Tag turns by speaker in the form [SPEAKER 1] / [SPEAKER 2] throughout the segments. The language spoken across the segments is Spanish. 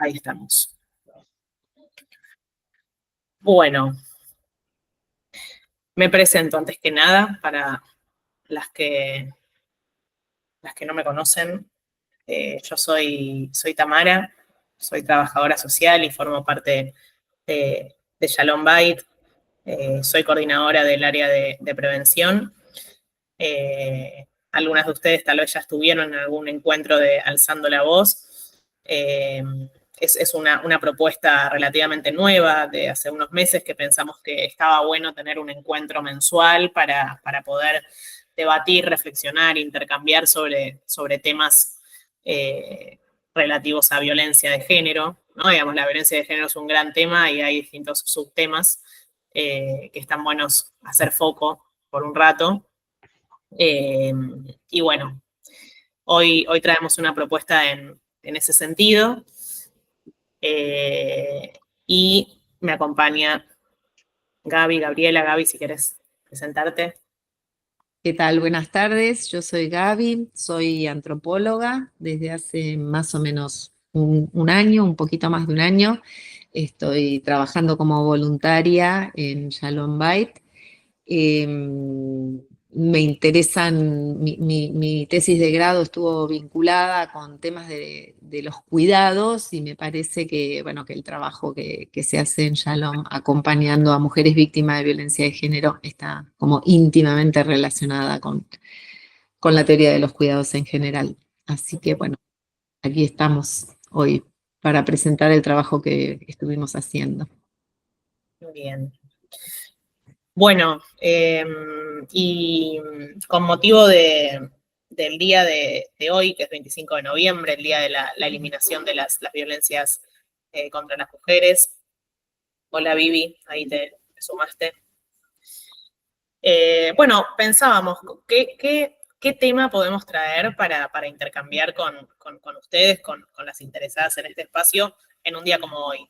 [SPEAKER 1] Ahí estamos. Bueno, me presento antes que nada para las que no me conocen. Yo soy Tamara, soy trabajadora social y formo parte de Shalom Bait. Soy coordinadora del área de prevención. Algunas de ustedes tal vez ya estuvieron en algún encuentro de Alzando la Voz. Es una propuesta relativamente nueva de hace unos meses que pensamos que estaba bueno tener un encuentro mensual para poder debatir, reflexionar, intercambiar sobre temas relativos a violencia de género, ¿no? Digamos, la violencia de género es un gran tema y hay distintos subtemas que están buenos hacer foco por un rato. Y bueno, hoy traemos una propuesta en ese sentido. Y me acompaña Gabriela. Gaby, si querés presentarte.
[SPEAKER 2] ¿Qué tal? Buenas tardes, yo soy Gaby, soy antropóloga desde hace más o menos un año, un poquito más de un año. Estoy trabajando como voluntaria en Shalom Bait. Me interesan, mi tesis de grado estuvo vinculada con temas de los cuidados y me parece que, bueno, que el trabajo que se hace en Shalom acompañando a mujeres víctimas de violencia de género está como íntimamente relacionada con la teoría de los cuidados en general. Así que, bueno, aquí estamos hoy para presentar el trabajo que estuvimos haciendo.
[SPEAKER 1] Muy bien. Bueno, y con motivo del día de hoy, que es 25 de noviembre, el día de la eliminación de las violencias contra las mujeres. Hola, Vivi, ahí te sumaste. Bueno, pensábamos, ¿qué tema podemos traer para intercambiar con ustedes, con las interesadas en este espacio, en un día como hoy?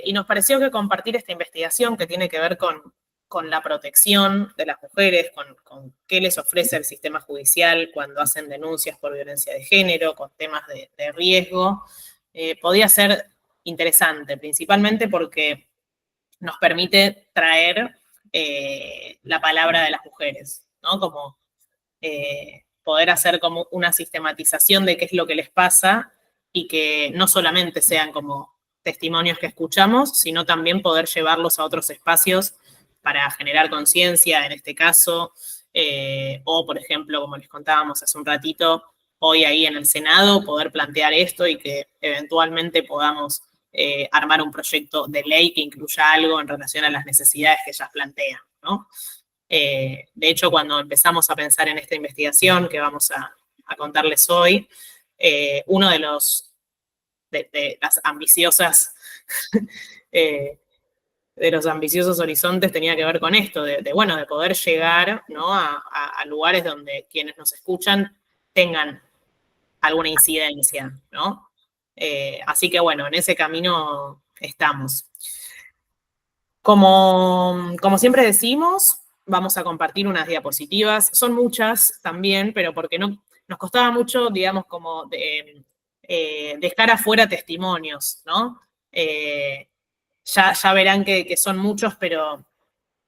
[SPEAKER 1] Y nos pareció que compartir esta investigación que tiene que ver con la protección de las mujeres, con qué les ofrece el sistema judicial cuando hacen denuncias por violencia de género, con temas de riesgo, podía ser interesante, principalmente porque nos permite traer la palabra de las mujeres, ¿no? Como poder hacer como una sistematización de qué es lo que les pasa y que no solamente sean como testimonios que escuchamos, sino también poder llevarlos a otros espacios para generar conciencia, en este caso, o por ejemplo, como les contábamos hace un ratito, hoy ahí en el Senado, poder plantear esto y que eventualmente podamos armar un proyecto de ley que incluya algo en relación a las necesidades que ellas plantean, ¿no? De hecho, cuando empezamos a pensar en esta investigación que vamos a contarles hoy, uno de las ambiciosas, de los ambiciosos horizontes tenía que ver con esto, de poder llegar, ¿no? a lugares donde quienes nos escuchan tengan alguna incidencia, ¿no? Así que bueno, en ese camino estamos. Como siempre decimos, vamos a compartir unas diapositivas. Son muchas también, pero porque no, nos costaba mucho, digamos, como dejar afuera testimonios, ¿no? Ya verán que son muchos, pero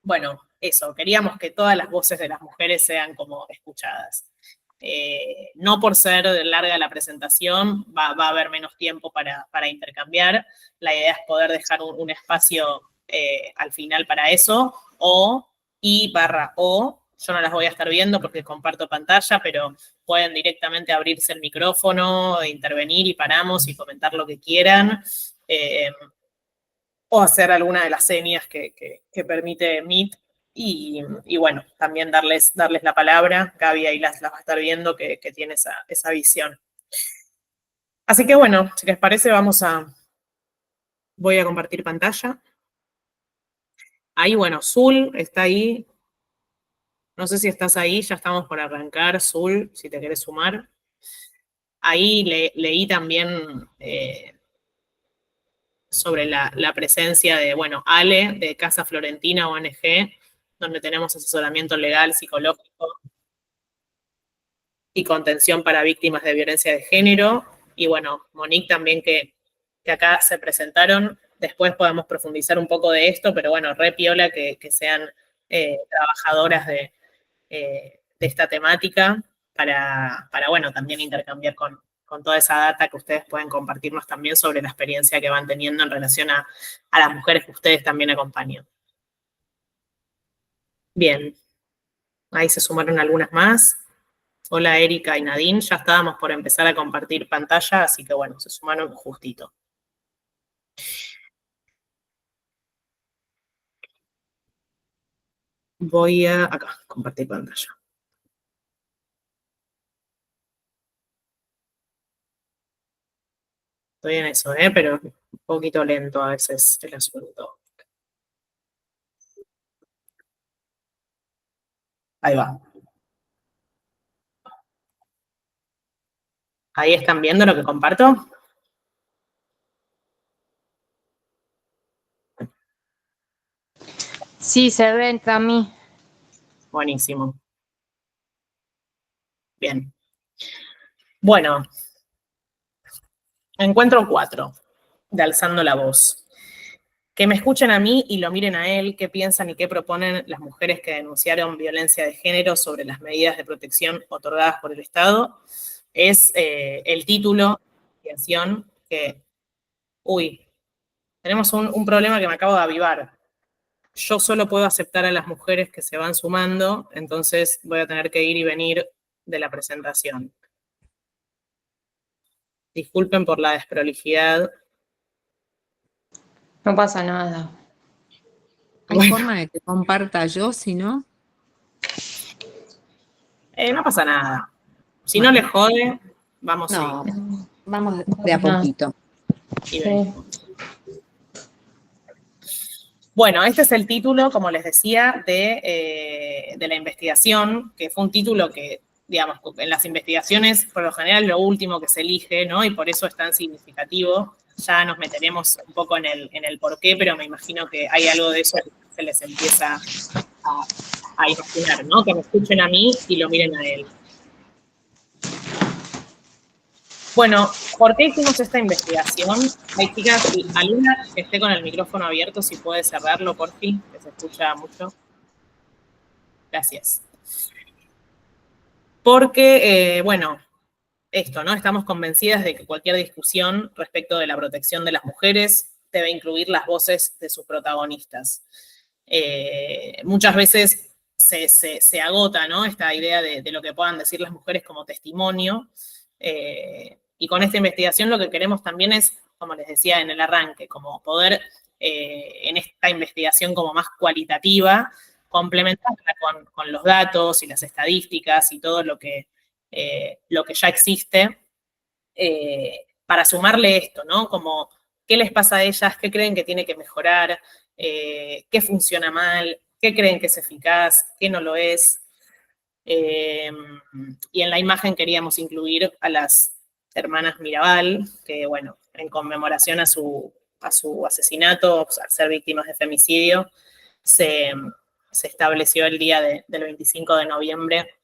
[SPEAKER 1] bueno, eso, queríamos que todas las voces de las mujeres sean como escuchadas. No por ser larga la presentación, va a haber menos tiempo para intercambiar. La idea es poder dejar un espacio al final para eso, o, yo no las voy a estar viendo porque comparto pantalla, pero pueden directamente abrirse el micrófono, intervenir y paramos y comentar lo que quieran, o hacer alguna de las señas que permite Meet. Y bueno, también darles la palabra. Gaby ahí las va a estar viendo que tiene esa visión. Así que bueno, si les parece, voy a compartir pantalla. Ahí, bueno, Zul está ahí. No sé si estás ahí, ya estamos por arrancar, Zul, si te querés sumar. Ahí leí también sobre la presencia de, Ale, de Casa Florentina ONG, donde tenemos asesoramiento legal, psicológico y contención para víctimas de violencia de género. y bueno, Monique también que acá se presentaron. Después podemos profundizar un poco de esto, pero bueno, re piola que sean trabajadoras de esta temática para, bueno, también intercambiar con toda esa data que ustedes pueden compartirnos también sobre la experiencia que van teniendo en relación a las mujeres que ustedes también acompañan. Bien, ahí se sumaron algunas más. Hola Erika y Nadine, ya estábamos por empezar a compartir pantalla, así que bueno, se sumaron justito. Voy a acá, compartir pantalla. Estoy en eso, pero un poquito lento a veces el asunto. Ahí va. ¿Ahí están viendo lo que comparto?
[SPEAKER 3] Sí, se ve, Cami.
[SPEAKER 1] Buenísimo. Bien. Bueno, encuentro 4 de Alzando la Voz. Que me escuchen a mí y lo miren a él, qué piensan y qué proponen las mujeres que denunciaron violencia de género sobre las medidas de protección otorgadas por el Estado. Es el título de acción que, uy, tenemos un problema que me acabo de avivar. Yo solo puedo aceptar a las mujeres que se van sumando, entonces voy a tener que ir y venir de la presentación. Disculpen por la desprolijidad.
[SPEAKER 3] No pasa nada.
[SPEAKER 2] ¿Hay
[SPEAKER 1] Bueno,
[SPEAKER 2] forma de que comparta yo, si no?
[SPEAKER 1] no pasa nada. Si
[SPEAKER 2] Bueno,
[SPEAKER 1] no les jode, vamos a
[SPEAKER 2] no,
[SPEAKER 1] ir.
[SPEAKER 2] vamos de a poquito.
[SPEAKER 1] Y venimos. Bueno, este es el título, como les decía, de la investigación, que fue un título que, digamos, en las investigaciones, por lo general, lo último que se elige, ¿no? Y por eso es tan significativo. Ya nos meteremos un poco en el porqué, pero me imagino que hay algo de eso que se les empieza a imaginar, ¿no? Que me escuchen a mí y lo miren a él. Bueno, ¿por qué hicimos esta investigación? Hay chicas, Aluna, que esté con el micrófono abierto, si puede cerrarlo, por fin, que se escucha mucho. Gracias. Porque, bueno, esto, ¿no? Estamos convencidas de que cualquier discusión respecto de la protección de las mujeres debe incluir las voces de sus protagonistas. Muchas veces se agota, ¿no? Esta idea de lo que puedan decir las mujeres como testimonio. Y con esta investigación lo que queremos también es, como les decía en el arranque, como poder en esta investigación como más cualitativa, complementarla con los datos y las estadísticas y todo lo que ya existe, para sumarle esto, ¿no? Como qué les pasa a ellas, qué creen que tiene que mejorar, qué funciona mal, qué creen que es eficaz, qué no lo es. Y en la imagen queríamos incluir a las hermanas Mirabal, que bueno, en conmemoración a su asesinato, al ser víctimas de femicidio, se estableció el día del 25 de noviembre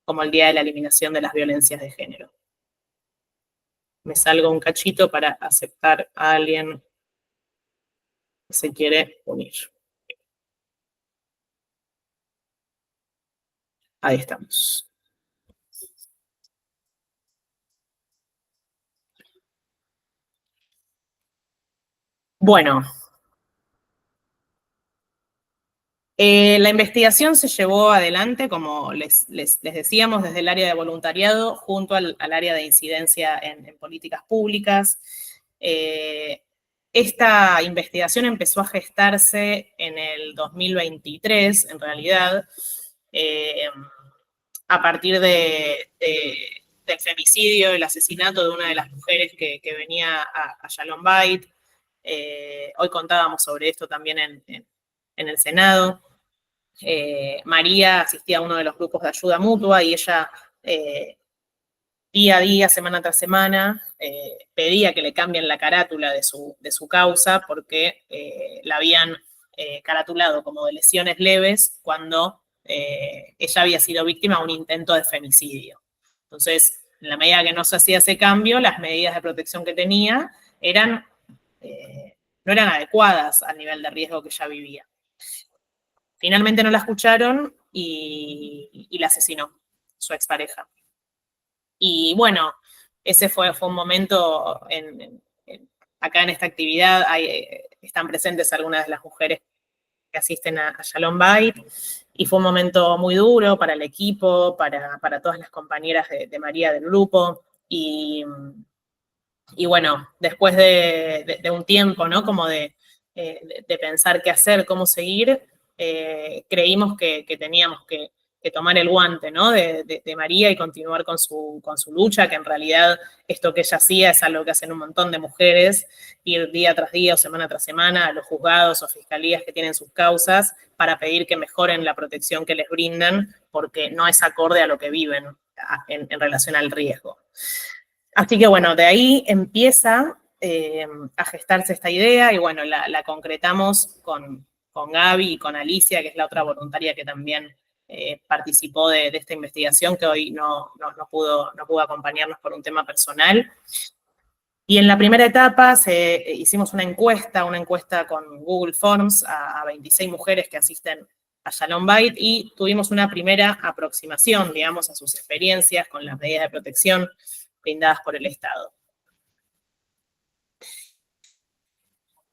[SPEAKER 1] como el día de la eliminación de las violencias de género. Me salgo un cachito para aceptar a alguien que se quiere unir. Ahí estamos. Bueno, la investigación se llevó adelante, como les decíamos, desde el área de voluntariado junto al área de incidencia en políticas públicas. Esta investigación empezó a gestarse en el 2023, en realidad, a partir del femicidio, el asesinato de una de las mujeres que venía a Shalom Bait. Hoy contábamos sobre esto también en el Senado. María asistía a uno de los grupos de ayuda mutua y ella día a día, semana tras semana, pedía que le cambien la carátula de su causa porque la habían caratulado como de lesiones leves cuando ella había sido víctima de un intento de femicidio. Entonces, En la medida que no se hacía ese cambio, las medidas de protección que tenía no eran adecuadas al nivel de riesgo que ya vivía. Finalmente no la escucharon y la asesinó su expareja. Y bueno, ese fue un momento, acá en esta actividad están presentes algunas de las mujeres que asisten a Shalom Bait, y fue un momento muy duro para el equipo, para todas las compañeras de María del grupo, y bueno, después de un tiempo, ¿no? Como de pensar qué hacer, cómo seguir, creímos que teníamos que tomar el guante, ¿no? De María y continuar con su lucha, que en realidad esto que ella hacía es algo que hacen un montón de mujeres, ir día tras día o semana tras semana a los juzgados o fiscalías que tienen sus causas para pedir que mejoren la protección que les brindan, porque no es acorde a lo que viven en relación al riesgo. Así que bueno, de ahí empieza a gestarse esta idea y bueno, la concretamos con Gaby y con Alicia, que es la otra voluntaria que también participó de esta investigación, que hoy no pudo acompañarnos por un tema personal. Y en la primera etapa hicimos una encuesta con Google Forms a 26 mujeres que asisten a Shalom Bait y tuvimos una primera aproximación, digamos, a sus experiencias con las medidas de protección brindadas por el Estado.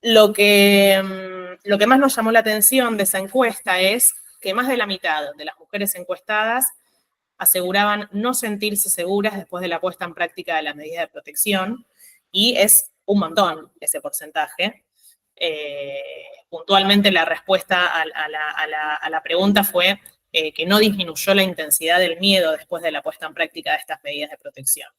[SPEAKER 1] Lo que más nos llamó la atención de esa encuesta es que más de la mitad de las mujeres encuestadas aseguraban no sentirse seguras después de la puesta en práctica de las medidas de protección, y es un montón ese porcentaje. Puntualmente la respuesta a la pregunta fue que no disminuyó la intensidad del miedo después de la puesta en práctica de estas medidas de protección.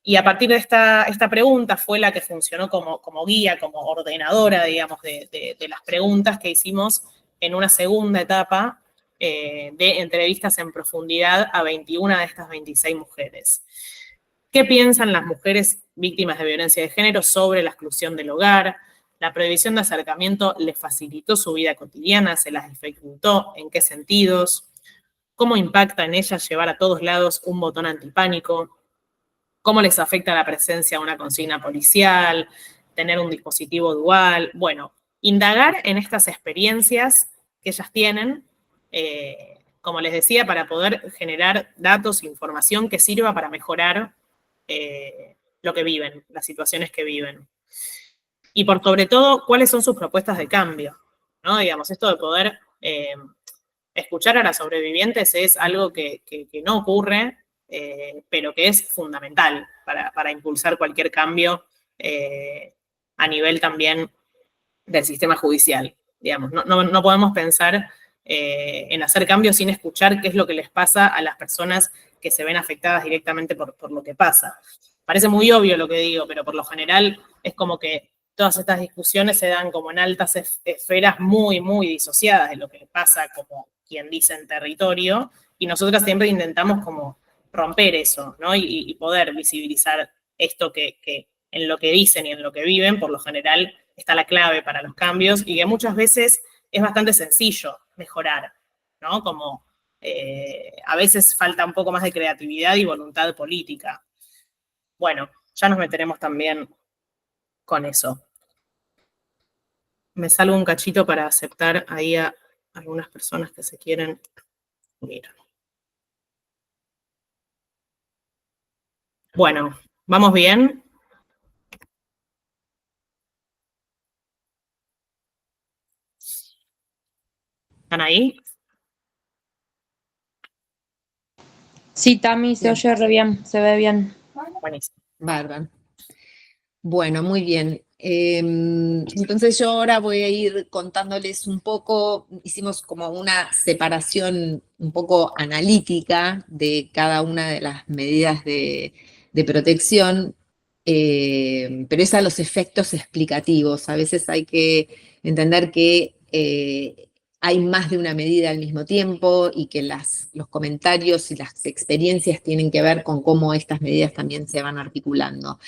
[SPEAKER 1] Y a partir de esta pregunta fue la que funcionó como guía, como ordenadora, digamos, de las preguntas que hicimos en una segunda etapa de entrevistas en profundidad a 21 de estas 26 mujeres. ¿Qué piensan las mujeres víctimas de violencia de género sobre la exclusión del hogar? ¿La prohibición de acercamiento les facilitó su vida cotidiana? ¿Se las dificultó? ¿En qué sentidos? ¿Cómo impacta en ellas llevar a todos lados un botón antipánico? ¿Cómo les afecta la presencia de una consigna policial? ¿Tener un dispositivo dual? Bueno, indagar en estas experiencias que ellas tienen, como les decía, para poder generar datos e información que sirva para mejorar lo que viven, las situaciones que viven. Y por sobre todo, cuáles son sus propuestas de cambio, ¿no? Digamos, esto de poder escuchar a las sobrevivientes es algo que no ocurre, pero que es fundamental para impulsar cualquier cambio a nivel también del sistema judicial. Digamos, no podemos pensar en hacer cambios sin escuchar qué es lo que les pasa a las personas que se ven afectadas directamente por lo que pasa. Parece muy obvio lo que digo, pero por lo general es como que todas estas discusiones se dan como en altas esferas muy, muy disociadas de lo que pasa como quien dice en territorio, y nosotras siempre intentamos como romper eso, ¿no? Y poder visibilizar esto que en lo que dicen y en lo que viven, por lo general, está la clave para los cambios, y que muchas veces es bastante sencillo mejorar, ¿no? Como a veces falta un poco más de creatividad y voluntad política. Bueno, ya nos meteremos también con eso. Me salgo un cachito para aceptar ahí a algunas personas que se quieren unir. Bueno, ¿vamos bien? ¿Están ahí?
[SPEAKER 3] Sí, Tami, se oye re bien, se ve bien.
[SPEAKER 1] Buenísimo.
[SPEAKER 2] Bárbaro. Bueno, muy bien. Entonces yo ahora voy a ir contándoles un poco, hicimos como una separación un poco analítica de cada una de las medidas de protección, pero es a los efectos explicativos. A veces hay que entender que hay más de una medida al mismo tiempo y que los comentarios y las experiencias tienen que ver con cómo estas medidas también se van articulando.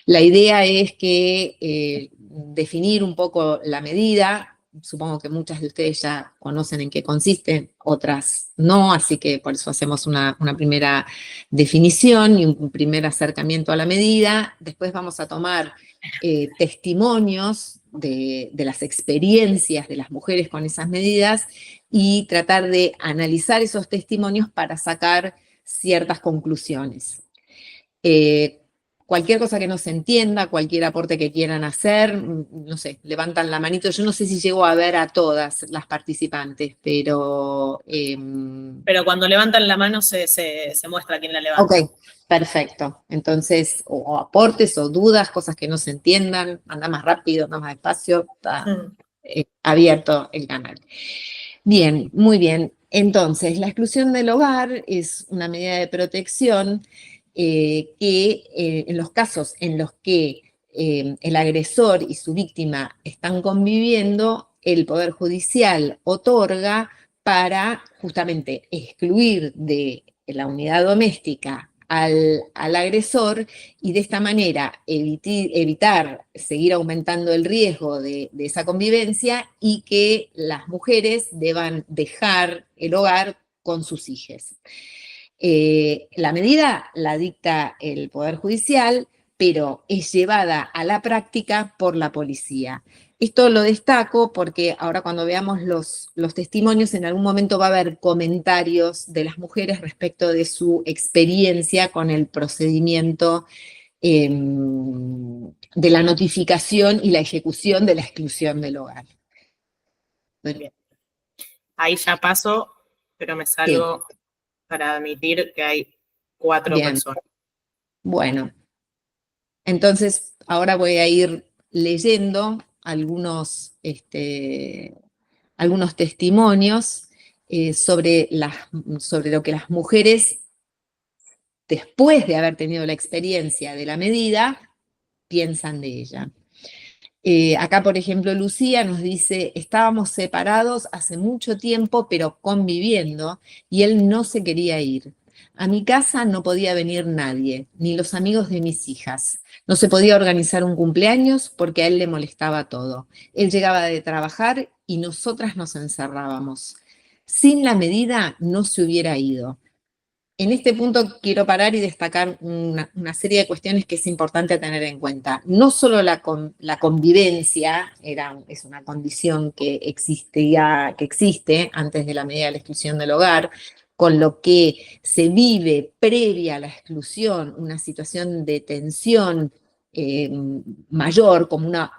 [SPEAKER 2] La idea es que definir un poco la medida, supongo que muchas de ustedes ya conocen en qué consiste, otras no, así que por eso hacemos una primera definición y un primer acercamiento a la medida. Después vamos a tomar testimonios de las experiencias de las mujeres con esas medidas y tratar de analizar esos testimonios para sacar ciertas conclusiones. Cualquier cosa que no se entienda, cualquier aporte que quieran hacer, no sé, levantan la manito. Yo no sé si llego a ver a todas las participantes, pero...
[SPEAKER 1] Pero cuando levantan la mano se muestra quién la levanta.
[SPEAKER 2] Ok, perfecto. Entonces, o aportes o dudas, cosas que no se entiendan, anda más rápido, anda más despacio, está abierto el canal. Bien, muy bien. Entonces, la exclusión del hogar es una medida de protección que en los casos en los que el agresor y su víctima están conviviendo, el Poder Judicial otorga para justamente excluir de la unidad doméstica al agresor y de esta manera evitar seguir aumentando el riesgo de esa convivencia y que las mujeres deban dejar el hogar con sus hijos. La medida la dicta el Poder Judicial, pero es llevada a la práctica por la policía. Esto lo destaco porque ahora cuando veamos los testimonios, en algún momento va a haber comentarios de las mujeres respecto de su experiencia con el procedimiento de la notificación y la ejecución de la exclusión del hogar.
[SPEAKER 1] Bien. Ahí ya paso, pero me salgo para admitir que hay 4 personas.
[SPEAKER 2] Bueno, entonces ahora voy a ir leyendo algunos testimonios sobre lo que las mujeres, después de haber tenido la experiencia de la medida, piensan de ella. Acá, por ejemplo, Lucía nos dice, estábamos separados hace mucho tiempo, pero conviviendo, y él no se quería ir. A mi casa no podía venir nadie, ni los amigos de mis hijas. No se podía organizar un cumpleaños porque a él le molestaba todo. Él llegaba de trabajar y nosotras nos encerrábamos. Sin la medida no se hubiera ido. En este punto quiero parar y destacar una serie de cuestiones que es importante tener en cuenta. No solo la convivencia es una condición que existe antes de la medida de la exclusión del hogar, con lo que se vive previa a la exclusión, una situación de tensión mayor, como una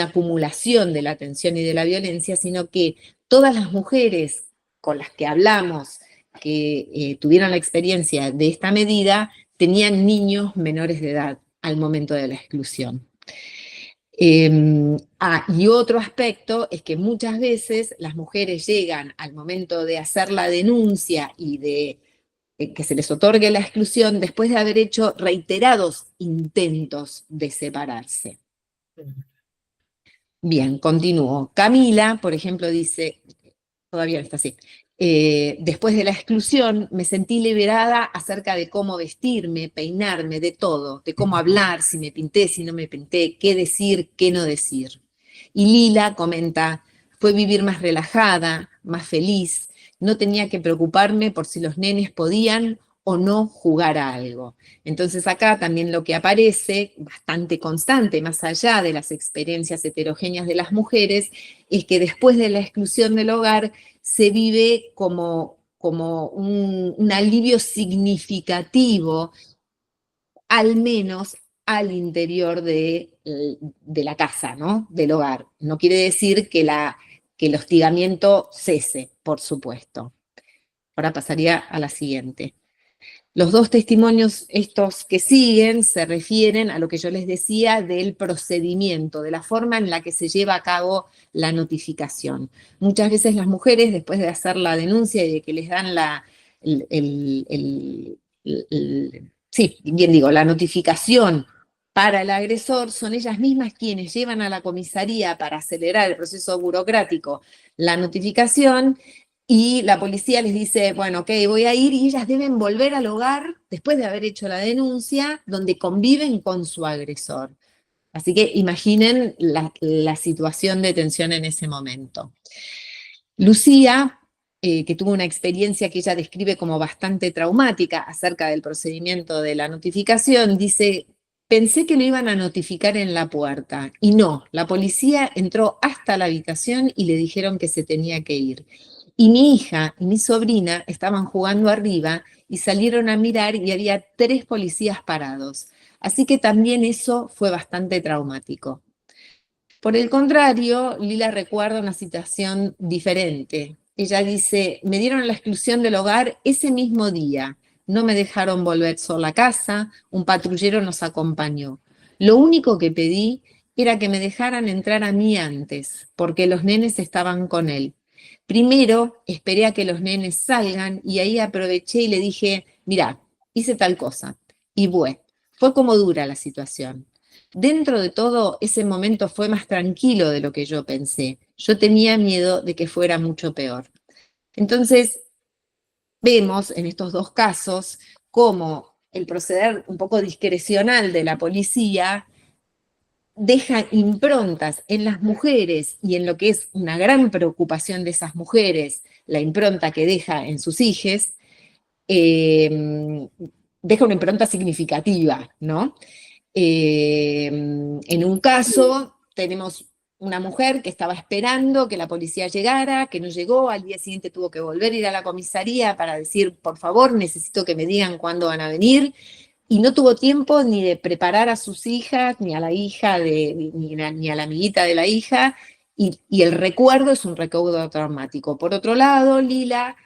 [SPEAKER 2] acumulación de la tensión y de la violencia, sino que todas las mujeres con las que hablamos, que tuvieron la experiencia de esta medida, tenían niños menores de edad al momento de la exclusión. Y otro aspecto es que muchas veces las mujeres llegan al momento de hacer la denuncia y de que se les otorgue la exclusión después de haber hecho reiterados intentos de separarse. Bien, continúo. Camila, por ejemplo, dice, todavía está así, después de la exclusión me sentí liberada acerca de cómo vestirme, peinarme, de todo, de cómo hablar, si me pinté, si no me pinté, qué decir, qué no decir. Y Lila comenta, fue vivir más relajada, más feliz, no tenía que preocuparme por si los nenes podían o no jugar a algo. Entonces acá también lo que aparece, bastante constante, más allá de las experiencias heterogéneas de las mujeres, es que después de la exclusión del hogar se vive como un alivio significativo, al menos al interior de la casa, ¿no? Del hogar. No quiere decir que el hostigamiento cese, por supuesto. Ahora pasaría a la siguiente. Los dos testimonios, estos que siguen, se refieren a lo que yo les decía del procedimiento, de la forma en la que se lleva a cabo la notificación. Muchas veces las mujeres, después de hacer la denuncia y de que les dan la notificación para el agresor, son ellas mismas quienes llevan a la comisaría para acelerar el proceso burocrático la notificación. Y la policía les dice, bueno, ok, voy a ir, y ellas deben volver al hogar después de haber hecho la denuncia, donde conviven con su agresor. Así que imaginen la situación de tensión en ese momento. Lucía que tuvo una experiencia que ella describe como bastante traumática acerca del procedimiento de la notificación, dice: pensé que lo iban a notificar en la puerta, y no, la policía entró hasta la habitación y le dijeron que se tenía que ir. Y mi hija y mi sobrina estaban jugando arriba y salieron a mirar y había 3 policías parados. Así que también eso fue bastante traumático. Por el contrario, Lila recuerda una situación diferente. Ella dice: me dieron la exclusión del hogar ese mismo día. No me dejaron volver sola a casa, un patrullero nos acompañó. Lo único que pedí era que me dejaran entrar a mí antes, porque los nenes estaban con él. Primero esperé a que los nenes salgan y ahí aproveché y le dije: mirá, hice tal cosa. Y bueno, fue como dura la situación. Dentro de todo, ese momento fue más tranquilo de lo que yo pensé. Yo tenía miedo de que fuera mucho peor. Entonces, vemos en estos 2 casos cómo el proceder un poco discrecional de la policía deja improntas en las mujeres y en lo que es una gran preocupación de esas mujeres, la impronta que deja en sus hijos, deja una impronta significativa, ¿no? En un caso tenemos una mujer que estaba esperando que la policía llegara, que no llegó, al día siguiente tuvo que volver a ir a la comisaría para decir: por favor, necesito que me digan cuándo van a venir, y no tuvo tiempo ni de preparar a sus hijas, ni a la hija, ni a la amiguita de la hija, y el recuerdo es un recuerdo traumático. Por otro lado, Lila,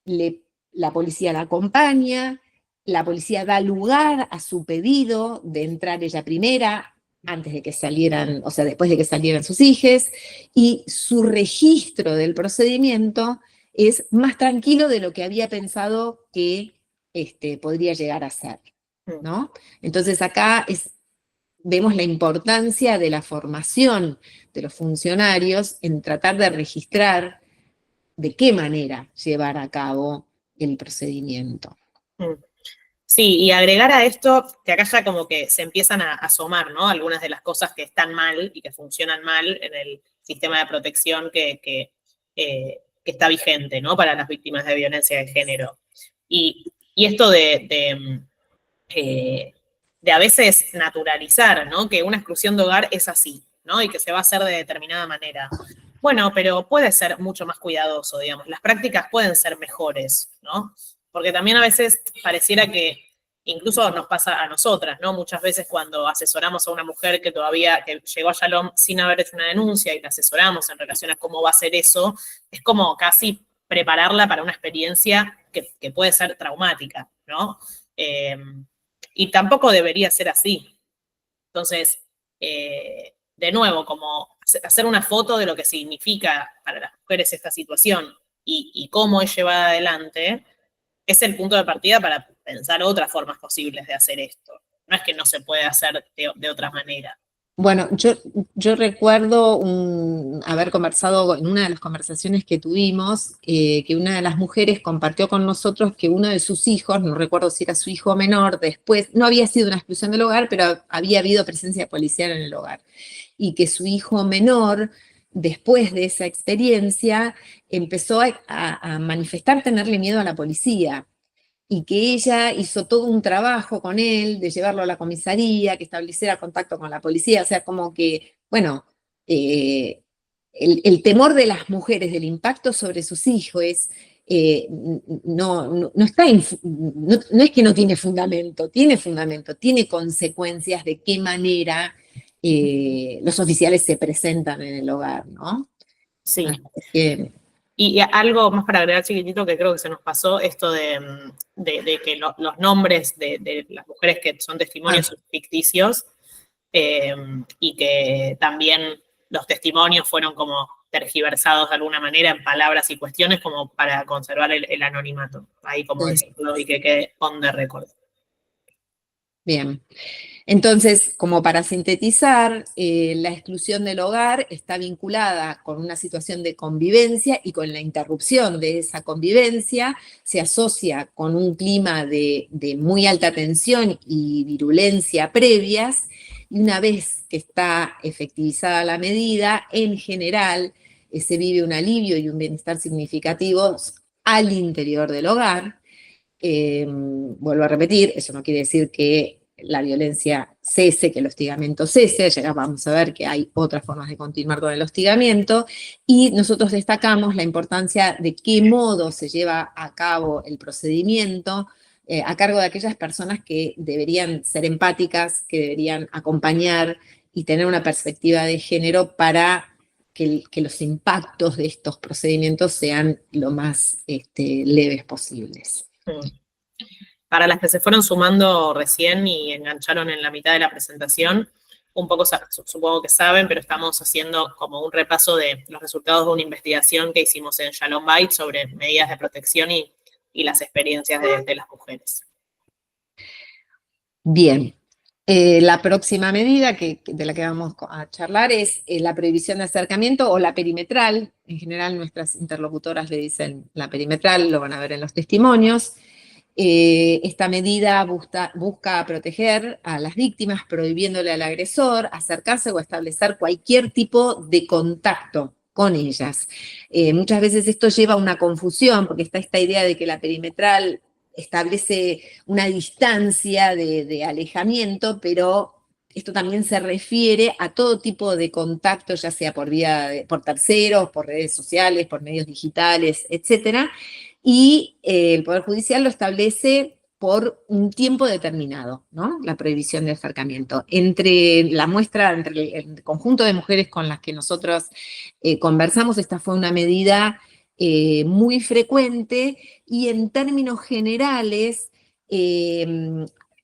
[SPEAKER 2] la policía la acompaña, la policía da lugar a su pedido de entrar ella primera, antes de que salieran, o sea, después de que salieran sus hijos, y su registro del procedimiento es más tranquilo de lo que había pensado que podría llegar a ser, ¿no? Entonces acá vemos la importancia de la formación de los funcionarios en tratar de registrar de qué manera llevar a cabo el procedimiento.
[SPEAKER 1] Sí, y agregar a esto, que acá ya como que se empiezan a asomar, ¿no? Algunas de las cosas que están mal y que funcionan mal en el sistema de protección que está vigente, ¿no? Para las víctimas de violencia de género. Y esto de a veces naturalizar, ¿no? Que una exclusión de hogar es así, ¿no? Y que se va a hacer de determinada manera. Bueno, pero puede ser mucho más cuidadoso, digamos. Las prácticas pueden ser mejores, ¿no? Porque también a veces pareciera que incluso nos pasa a nosotras, ¿no? Muchas veces cuando asesoramos a una mujer que llegó a Shalom sin haber hecho una denuncia y la asesoramos en relación a cómo va a ser eso, es como casi prepararla para una experiencia que puede ser traumática, ¿no? Y tampoco debería ser así. Entonces, de nuevo, como hacer una foto de lo que significa para las mujeres esta situación y cómo es llevada adelante, es el punto de partida para pensar otras formas posibles de hacer esto. No es que no se puede hacer de otra manera.
[SPEAKER 2] Bueno, yo recuerdo haber conversado en una de las conversaciones que tuvimos, que una de las mujeres compartió con nosotros que uno de sus hijos, no recuerdo si era su hijo menor, después, no había sido una exclusión del hogar, pero había habido presencia policial en el hogar, y que su hijo menor, después de esa experiencia, empezó a manifestar tenerle miedo a la policía, y que ella hizo todo un trabajo con él de llevarlo a la comisaría, que estableciera contacto con la policía, o sea, como que, bueno, el temor de las mujeres del impacto sobre sus hijos no es que no tiene fundamento, tiene consecuencias de qué manera los oficiales se presentan en el hogar, ¿no?
[SPEAKER 1] Sí. Y algo más para agregar chiquitito que creo que se nos pasó, esto de que los nombres de las mujeres que son testimonios son ficticios, y que también los testimonios fueron como tergiversados de alguna manera en palabras y cuestiones como para conservar el anonimato. Ahí como decirlo y que quede on the record.
[SPEAKER 2] Bien. Entonces, como para sintetizar, la exclusión del hogar está vinculada con una situación de convivencia, y con la interrupción de esa convivencia se asocia con un clima de muy alta tensión y virulencia previas, y una vez que está efectivizada la medida, en general, se vive un alivio y un bienestar significativos al interior del hogar. Vuelvo a repetir, eso no quiere decir que la violencia cese, que el hostigamiento cese, ya vamos a ver que hay otras formas de continuar con el hostigamiento, y nosotros destacamos la importancia de qué modo se lleva a cabo el procedimiento, a cargo de aquellas personas que deberían ser empáticas, que deberían acompañar y tener una perspectiva de género para que los impactos de estos procedimientos sean lo más leves posibles.
[SPEAKER 1] Para las que se fueron sumando recién y engancharon en la mitad de la presentación, un poco supongo que saben, pero estamos haciendo como un repaso de los resultados de una investigación que hicimos en Shalom Bait sobre medidas de protección y las experiencias de las mujeres.
[SPEAKER 2] Bien. La próxima medida de la que vamos a charlar es la prohibición de acercamiento o la perimetral. En general nuestras interlocutoras le dicen la perimetral, lo van a ver en los testimonios. Esta medida busca proteger a las víctimas, prohibiéndole al agresor acercarse o establecer cualquier tipo de contacto con ellas. Muchas veces esto lleva a una confusión, porque está esta idea de que la perimetral establece una distancia de alejamiento, pero esto también se refiere a todo tipo de contacto, ya sea por terceros, por redes sociales, por medios digitales, etcétera. Y el Poder Judicial lo establece por un tiempo determinado, ¿no? La prohibición de acercamiento. Entre el conjunto de mujeres con las que nosotros conversamos, esta fue una medida muy frecuente y en términos generales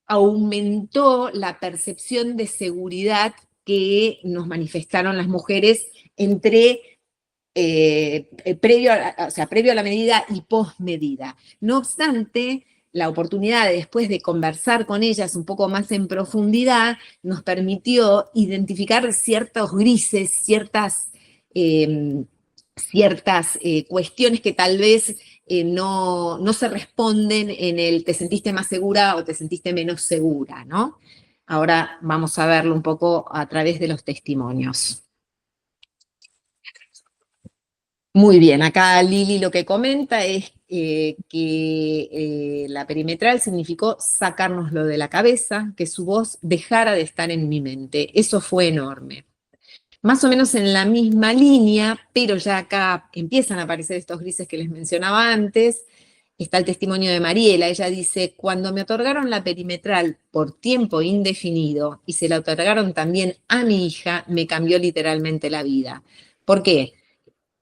[SPEAKER 2] aumentó la percepción de seguridad que nos manifestaron las mujeres previo a la medida y post-medida. No obstante, la oportunidad de después de conversar con ellas un poco más en profundidad nos permitió identificar ciertos grises, ciertas cuestiones que tal vez no se responden en el te sentiste más segura o te sentiste menos segura, ¿no? Ahora vamos a verlo un poco a través de los testimonios. Muy bien, acá Lili lo que comenta es que la perimetral significó sacárnoslo de la cabeza, que su voz dejara de estar en mi mente. Eso fue enorme. Más o menos en la misma línea, pero ya acá empiezan a aparecer estos grises que les mencionaba antes, está el testimonio de Mariela. Ella dice, cuando me otorgaron la perimetral por tiempo indefinido y se la otorgaron también a mi hija, me cambió literalmente la vida. ¿Por qué?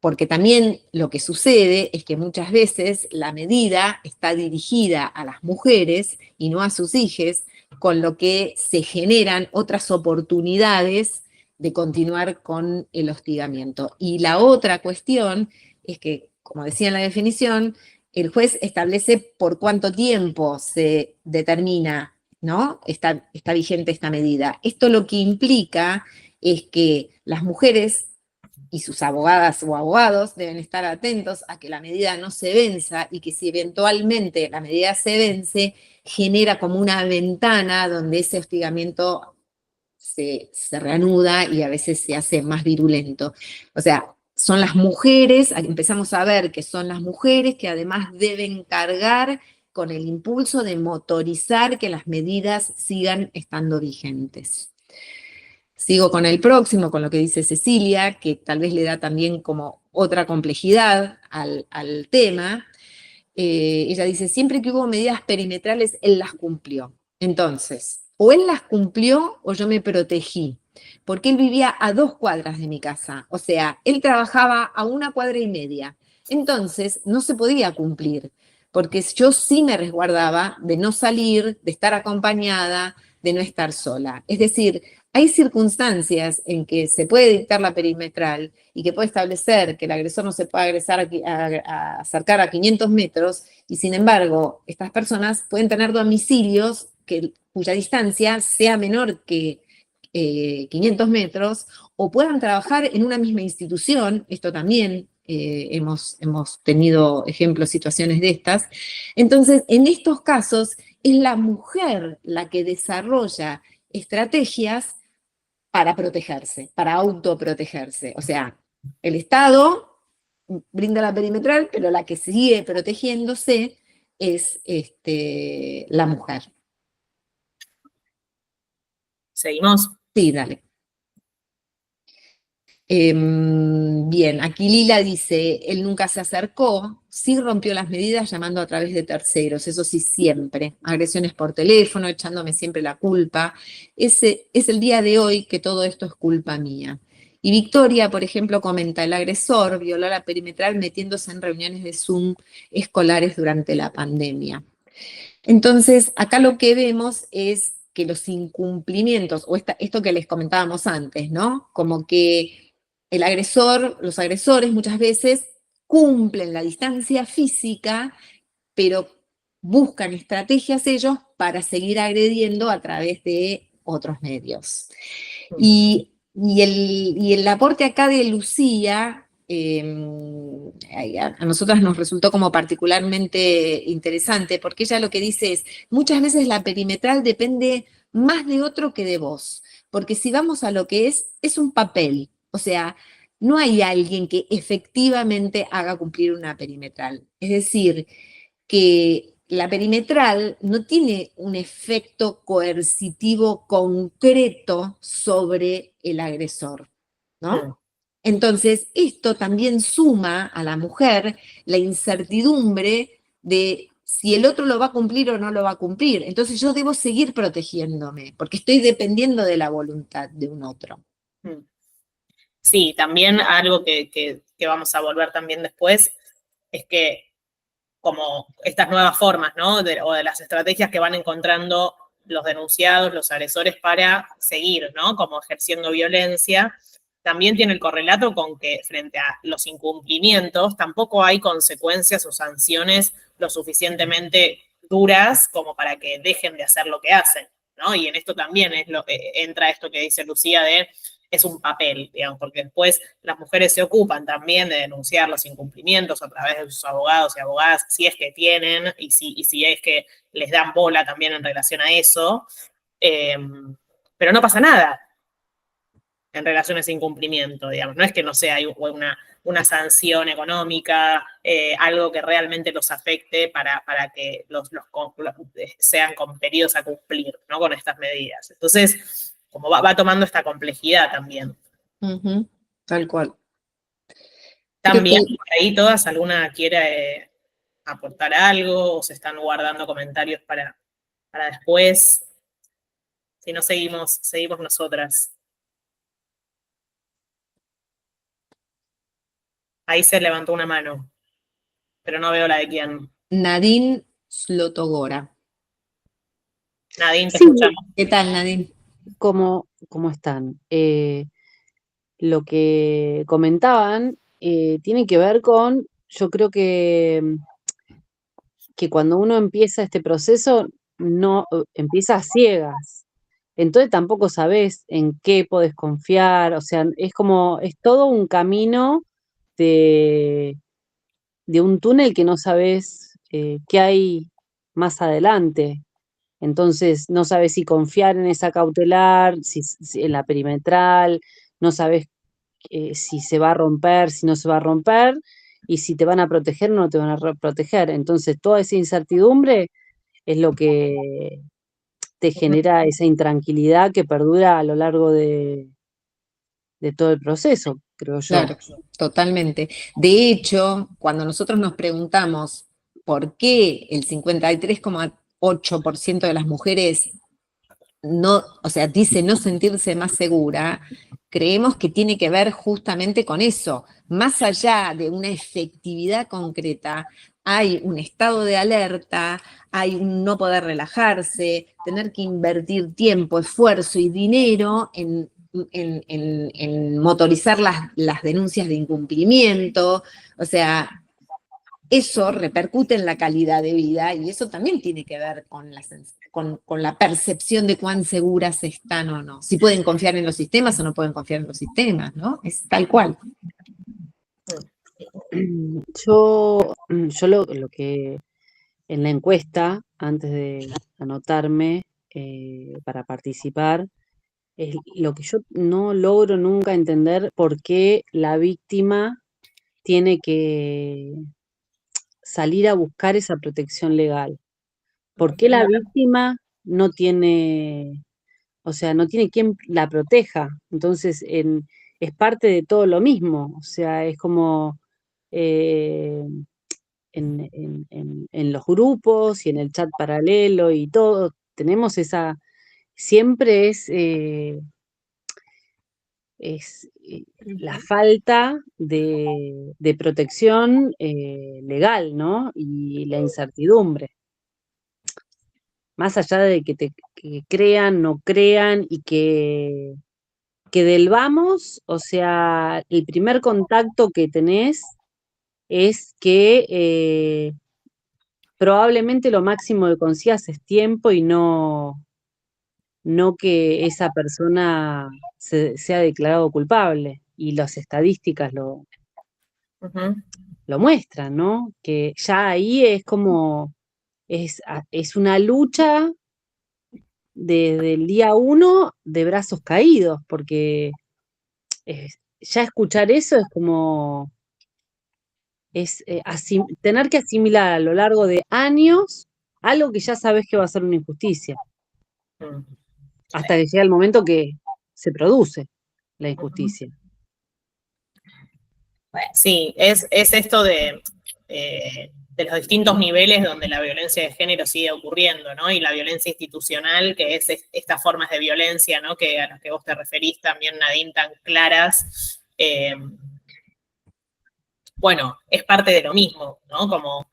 [SPEAKER 2] Porque también lo que sucede es que muchas veces la medida está dirigida a las mujeres y no a sus hijos, con lo que se generan otras oportunidades de continuar con el hostigamiento. Y la otra cuestión es que, como decía en la definición, el juez establece por cuánto tiempo se determina, ¿no? Está vigente esta medida. Esto lo que implica es que las mujeres y sus abogadas o abogados deben estar atentos a que la medida no se venza y que si eventualmente la medida se vence, genera como una ventana donde ese hostigamiento se reanuda y a veces se hace más virulento. O sea, son las mujeres, empezamos a ver que son las mujeres que además deben cargar con el impulso de motorizar que las medidas sigan estando vigentes. Sigo con el próximo, con lo que dice Cecilia, que tal vez le da también como otra complejidad al tema. Ella dice, siempre que hubo medidas perimetrales, él las cumplió. Entonces, o él las cumplió o yo me protegí, porque él vivía a 2 cuadras de mi casa. O sea, él trabajaba a 1,5 cuadras. Entonces, no se podía cumplir, porque yo sí me resguardaba de no salir, de estar acompañada, de no estar sola. Es decir, hay circunstancias en que se puede dictar la perimetral y que puede establecer que el agresor no se puede acercar a 500 metros y sin embargo estas personas pueden tener domicilios cuya distancia sea menor que 500 metros o puedan trabajar en una misma institución. Esto también hemos tenido ejemplos, situaciones de estas. Entonces, en estos casos es la mujer la que desarrolla estrategias para protegerse, para autoprotegerse. O sea, El Estado brinda la perimetral, pero la que sigue protegiéndose es la mujer.
[SPEAKER 1] ¿Seguimos?
[SPEAKER 2] Sí, dale. Bien, aquí Lila dice, él nunca se acercó, sí rompió las medidas llamando a través de terceros, eso sí siempre, agresiones por teléfono, echándome siempre la culpa. Ese es el día de hoy que todo esto es culpa mía. Y Victoria, por ejemplo, comenta, el agresor violó la perimetral metiéndose en reuniones de Zoom escolares durante la pandemia. Entonces, acá lo que vemos es que los incumplimientos, o esto que les comentábamos antes, ¿no? Como que el agresor, los agresores muchas veces cumplen la distancia física, pero buscan estrategias ellos para seguir agrediendo a través de otros medios. Y el aporte acá de Lucía, a nosotras nos resultó como particularmente interesante, porque ella lo que dice es, muchas veces la perimetral depende más de otro que de vos, porque si vamos a lo que es un papel, o sea, no hay alguien que efectivamente haga cumplir una perimetral. Es decir, que la perimetral no tiene un efecto coercitivo concreto sobre el agresor, ¿no? Entonces, esto también suma a la mujer la incertidumbre de si el otro lo va a cumplir o no lo va a cumplir. Entonces yo debo seguir protegiéndome, porque estoy dependiendo de la voluntad de un otro.
[SPEAKER 1] Sí, también algo que vamos a volver también después es que como estas nuevas formas, ¿no? O de las estrategias que van encontrando los denunciados, los agresores para seguir, ¿no? Como ejerciendo violencia, también tiene el correlato con que frente a los incumplimientos tampoco hay consecuencias o sanciones lo suficientemente duras como para que dejen de hacer lo que hacen, ¿no? Y en esto también entra esto que dice Lucía de es un papel, digamos, porque después las mujeres se ocupan también de denunciar los incumplimientos a través de sus abogados y abogadas, si es que tienen, y si es que les dan bola también en relación a eso, pero no pasa nada en relación a ese incumplimiento, digamos, no es que no sea una sanción económica, algo que realmente los afecte para que sean compelidos a cumplir, ¿no? Con estas medidas. Entonces, como va tomando esta complejidad también.
[SPEAKER 2] Tal cual.
[SPEAKER 1] También, por ahí todas, alguna quiere aportar algo o se están guardando comentarios para después. Si no, seguimos nosotras. Ahí se levantó una mano, pero no veo la de quién.
[SPEAKER 2] Nadine Slotogora.
[SPEAKER 1] Nadine, te
[SPEAKER 4] Sí,
[SPEAKER 1] escuchamos.
[SPEAKER 2] ¿Qué tal, Nadine?
[SPEAKER 4] ¿cómo están? Lo que comentaban tiene que ver con, yo creo que cuando uno empieza este proceso, no empieza a ciegas. Entonces tampoco sabes en qué podés confiar, o sea, es todo un camino de, de un túnel que no sabes qué hay más adelante. Entonces, no sabes si confiar en esa cautelar, si en la perimetral, no sabes si se va a romper, si no se va a romper, y si te van a proteger o no te van a proteger. Entonces, toda esa incertidumbre es lo que te genera esa intranquilidad que perdura a lo largo de todo el proceso, creo yo.
[SPEAKER 2] Claro, totalmente. De hecho, cuando nosotros nos preguntamos por qué el 53,8% de las mujeres no, o sea, dice no sentirse más segura, creemos que tiene que ver justamente con eso. Más allá de una efectividad concreta, hay un estado de alerta, hay un no poder relajarse, tener que invertir tiempo, esfuerzo y dinero en motorizar las denuncias de incumplimiento. O sea, eso repercute en la calidad de vida y eso también tiene que ver con la percepción de cuán seguras están o no. Si pueden confiar en los sistemas o no pueden confiar en los sistemas, ¿no? Es tal cual.
[SPEAKER 4] Yo lo que en la encuesta, antes de anotarme para participar, es lo que yo no logro nunca entender por qué la víctima tiene que salir a buscar esa protección legal. ¿Por qué la víctima no tiene, o sea, no tiene quien la proteja? Entonces, es parte de todo lo mismo. O sea, es como eh, en los grupos y en el chat paralelo y todo, tenemos esa, siempre es la falta de protección legal, ¿no? Y la incertidumbre. Más allá de que crean, no crean y que del vamos, o sea, el primer contacto que tenés es que probablemente lo máximo que consigas es tiempo y no que esa persona sea declarado culpable. Y las estadísticas
[SPEAKER 1] Ujú.
[SPEAKER 4] lo muestran, ¿no? Que ya ahí es como, es una lucha desde el día uno de brazos caídos, porque ya escuchar eso es como, tener que asimilar a lo largo de años algo que ya sabes que va a ser una injusticia,
[SPEAKER 1] Mm.
[SPEAKER 4] hasta que llega el momento que se produce la injusticia.
[SPEAKER 1] Sí, es esto de los distintos niveles donde la violencia de género sigue ocurriendo, ¿no? Y la violencia institucional, que es estas formas de violencia, ¿no? Que a las que vos te referís también, Nadine, tan claras. Bueno, es parte de lo mismo, ¿no? Como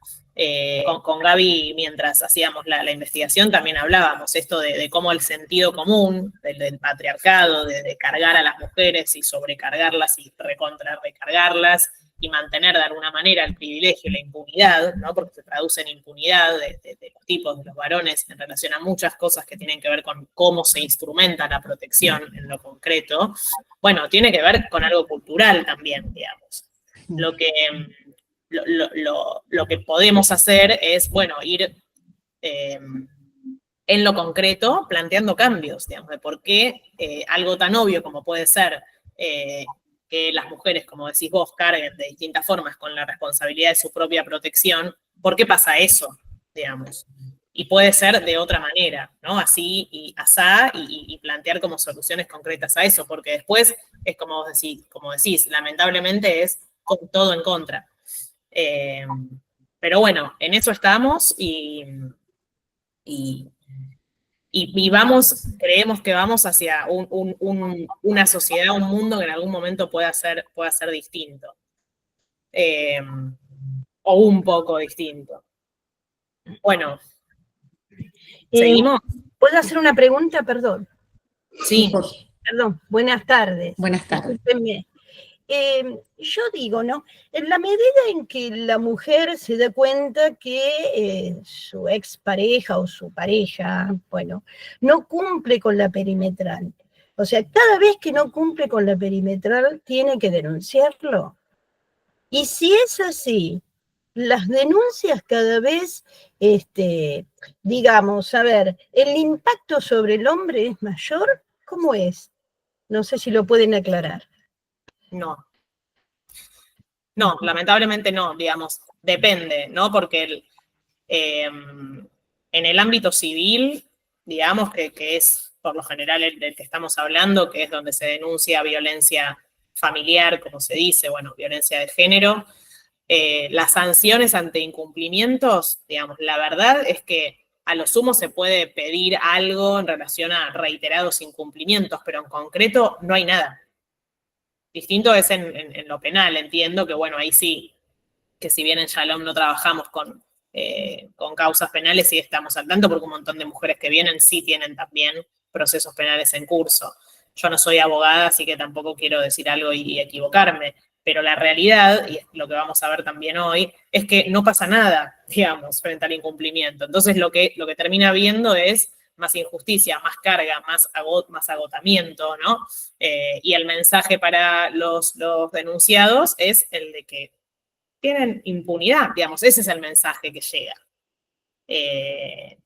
[SPEAKER 1] con Gaby, mientras hacíamos la investigación, también hablábamos esto de cómo el sentido común del patriarcado, de cargar a las mujeres y sobrecargarlas y recargarlas y mantener de alguna manera el privilegio y la impunidad, ¿no? Porque se traduce en impunidad de los tipos, de los varones, en relación a muchas cosas que tienen que ver con cómo se instrumenta la protección en lo concreto. Bueno, tiene que ver con algo cultural también, digamos. Lo que podemos hacer es, bueno, ir en lo concreto planteando cambios, digamos, de por qué algo tan obvio como puede ser que las mujeres, como decís vos, carguen de distintas formas con la responsabilidad de su propia protección, ¿por qué pasa eso, digamos? Y puede ser de otra manera, ¿no? Así y asá, y plantear como soluciones concretas a eso, porque después es como decís, lamentablemente es con todo en contra. Pero bueno, en eso estamos y vamos, creemos que vamos hacia una sociedad, un mundo que en algún momento pueda ser distinto. O un poco distinto. Bueno, ¿seguimos?
[SPEAKER 5] ¿Puedo hacer una pregunta? Perdón.
[SPEAKER 1] Sí.
[SPEAKER 5] Perdón, buenas tardes.
[SPEAKER 2] Buenas tardes.
[SPEAKER 5] Discúlpenme. Yo digo, ¿no? En la medida en que la mujer se da cuenta que su expareja o su pareja, bueno, no cumple con la perimetral. O sea, cada vez que no cumple con la perimetral, tiene que denunciarlo. Y si es así, las denuncias cada vez, digamos, a ver, ¿el impacto sobre el hombre es mayor? ¿Cómo es? No sé si lo pueden aclarar.
[SPEAKER 1] No. No, lamentablemente no, digamos, depende, ¿no? Porque en el ámbito civil, digamos que es por lo general el del que estamos hablando, que es donde se denuncia violencia familiar, como se dice, bueno, violencia de género, las sanciones ante incumplimientos, digamos, la verdad es que a lo sumo se puede pedir algo en relación a reiterados incumplimientos, pero en concreto no hay nada. Distinto es en lo penal, entiendo que, bueno, ahí sí, que si bien en Shalom no trabajamos con causas penales, sí estamos al tanto porque un montón de mujeres que vienen sí tienen también procesos penales en curso. Yo no soy abogada, así que tampoco quiero decir algo y equivocarme, pero la realidad, y es lo que vamos a ver también hoy, es que no pasa nada, digamos, frente al incumplimiento. Entonces lo que termina viendo es más injusticia, más carga, más agotamiento, ¿no? Y el mensaje para los denunciados es el de que tienen impunidad, digamos, ese es el mensaje que llega.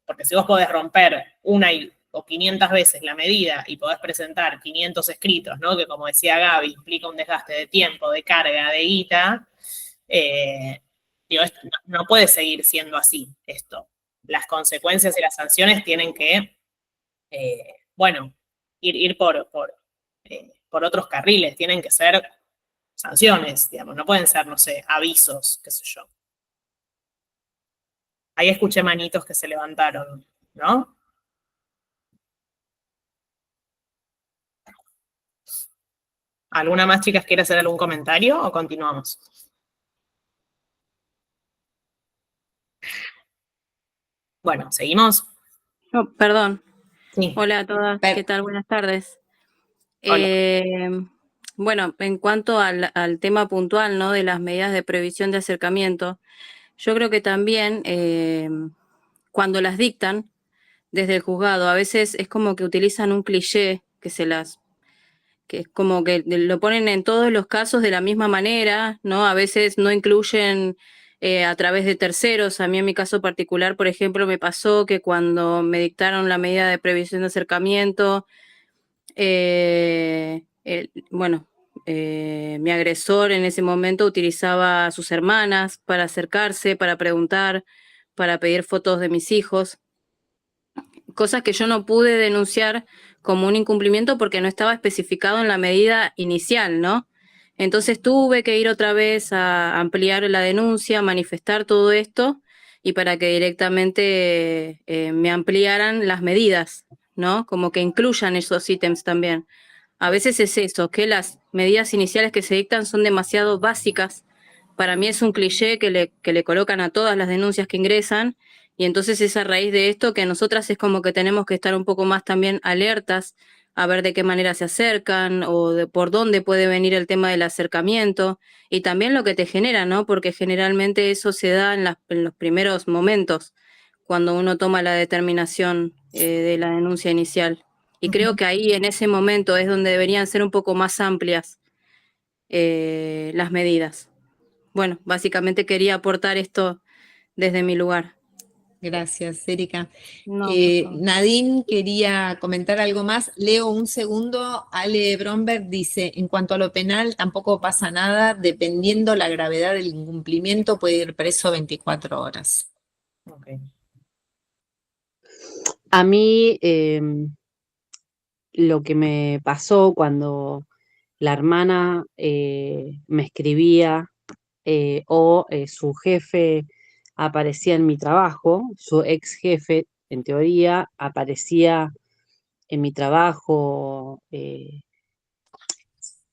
[SPEAKER 1] Porque si vos podés romper una y o 500 veces la medida y podés presentar 500 escritos, ¿no? Que como decía Gaby, implica un desgaste de tiempo, de carga, de guita, digo, no puede seguir siendo así esto. Las consecuencias y las sanciones tienen que, bueno, ir por otros carriles, tienen que ser sanciones, digamos, no pueden ser, no sé, avisos, qué sé yo. Ahí escuché manitos que se levantaron, ¿no? ¿Alguna más, chicas, quiere hacer algún comentario o continuamos? Bueno, ¿seguimos?
[SPEAKER 3] Oh, perdón.
[SPEAKER 1] Sí.
[SPEAKER 3] Hola a todas, ¿qué tal? Buenas tardes.
[SPEAKER 1] Hola.
[SPEAKER 3] Bueno, en cuanto al tema puntual, ¿no? De las medidas de previsión de acercamiento, yo creo que también cuando las dictan desde el juzgado, a veces es como que utilizan un cliché que es como que lo ponen en todos los casos de la misma manera, ¿no? A veces no incluyen a través de terceros. A mí en mi caso particular, por ejemplo, me pasó que cuando me dictaron la medida de previsión de acercamiento, mi agresor en ese momento utilizaba a sus hermanas para acercarse, para preguntar, para pedir fotos de mis hijos, cosas que yo no pude denunciar como un incumplimiento porque no estaba especificado en la medida inicial, ¿no? Entonces tuve que ir otra vez a ampliar la denuncia, manifestar todo esto y para que directamente me ampliaran las medidas, ¿no? Como que incluyan esos ítems también. A veces es eso, que las medidas iniciales que se dictan son demasiado básicas. Para mí es un cliché que le colocan a todas las denuncias que ingresan, y entonces es a raíz de esto que nosotras es como que tenemos que estar un poco más también alertas a ver de qué manera se acercan o de por dónde puede venir el tema del acercamiento y también lo que te genera, ¿no? Porque generalmente eso se da en los primeros momentos cuando uno toma la determinación de la denuncia inicial. Y creo que ahí en ese momento es donde deberían ser un poco más amplias las medidas. Bueno, básicamente quería aportar esto desde mi lugar.
[SPEAKER 2] Gracias, Erika.
[SPEAKER 3] No, por favor.
[SPEAKER 2] Nadine quería comentar algo más. Leo un segundo. Ale Bromberg dice, en cuanto a lo penal, tampoco pasa nada. Dependiendo la gravedad del incumplimiento, puede ir preso 24 horas.
[SPEAKER 1] Okay.
[SPEAKER 4] A mí lo que me pasó cuando la hermana me escribía o su jefe aparecía en mi trabajo, su ex jefe, en teoría, aparecía en mi trabajo.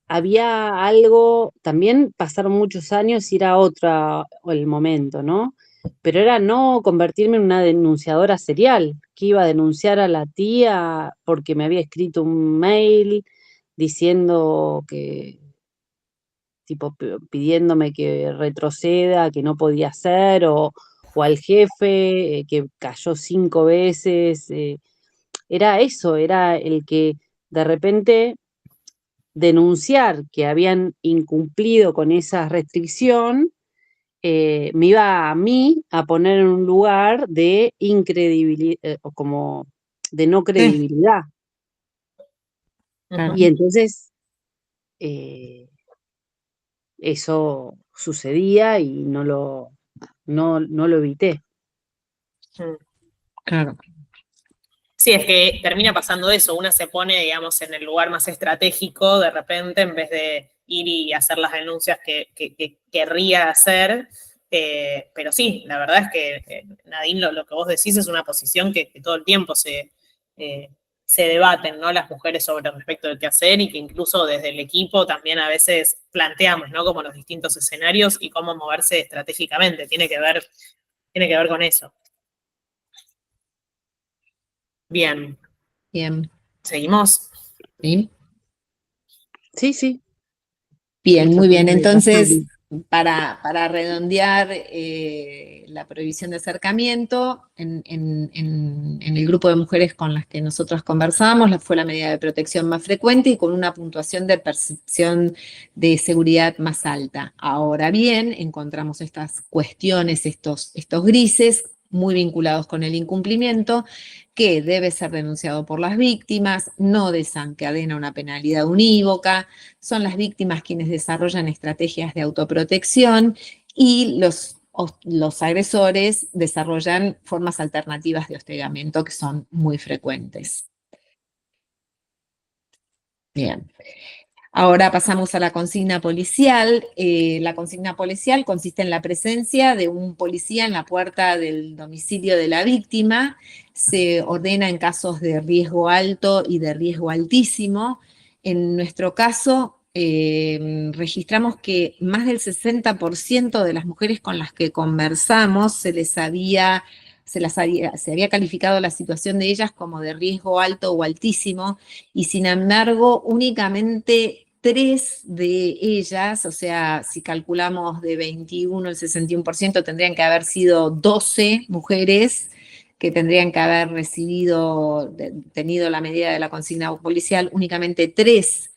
[SPEAKER 4] Había algo, también pasaron muchos años y era otro el momento, ¿no? Pero era no convertirme en una denunciadora serial, que iba a denunciar a la tía porque me había escrito un mail diciendo que, tipo, pidiéndome que retroceda, que no podía hacer, o al jefe que cayó 5 veces. Era eso, era el que de repente denunciar que habían incumplido con esa restricción, me iba a mí a poner en un lugar de incredibilidad, o como de no credibilidad.
[SPEAKER 2] Claro.
[SPEAKER 4] Y entonces eso sucedía y no lo evité.
[SPEAKER 2] Claro.
[SPEAKER 1] Sí, es que termina pasando eso, una se pone, digamos, en el lugar más estratégico de repente en vez de ir y hacer las denuncias que querría hacer. Pero sí, la verdad es que, Nadine, lo que vos decís es una posición que todo el tiempo se debaten, ¿no? Las mujeres sobre respecto del qué hacer y que incluso desde el equipo también a veces planteamos, ¿no? Como los distintos escenarios y cómo moverse estratégicamente. Tiene que ver con eso. Bien.
[SPEAKER 2] Bien.
[SPEAKER 1] ¿Seguimos?
[SPEAKER 2] ¿Sí?
[SPEAKER 4] Sí.
[SPEAKER 2] Bien,
[SPEAKER 4] Esto
[SPEAKER 2] muy bien.
[SPEAKER 4] tiene que
[SPEAKER 2] Entonces,
[SPEAKER 4] pasar.
[SPEAKER 2] para redondear la prohibición de acercamiento, en el grupo de mujeres con las que nosotros conversamos, fue la medida de protección más frecuente y con una puntuación de percepción de seguridad más alta. Ahora bien, encontramos estas cuestiones, estos grises, muy vinculados con el incumplimiento, que debe ser denunciado por las víctimas, no desencadena una penalidad unívoca, son las víctimas quienes desarrollan estrategias de autoprotección y los agresores desarrollan formas alternativas de hostigamiento que son muy frecuentes. Bien. Ahora pasamos a la consigna policial. La consigna policial consiste en la presencia de un policía en la puerta del domicilio de la víctima. Se ordena en casos de riesgo alto y de riesgo altísimo. En nuestro caso, registramos que más del 60% de las mujeres con las que conversamos se había calificado la situación de ellas como de riesgo alto o altísimo, y sin embargo, únicamente 3 de ellas, o sea, si calculamos de 21 el 61%, tendrían que haber sido 12 mujeres que tendrían que haber tenido la medida de la consigna policial. Únicamente 3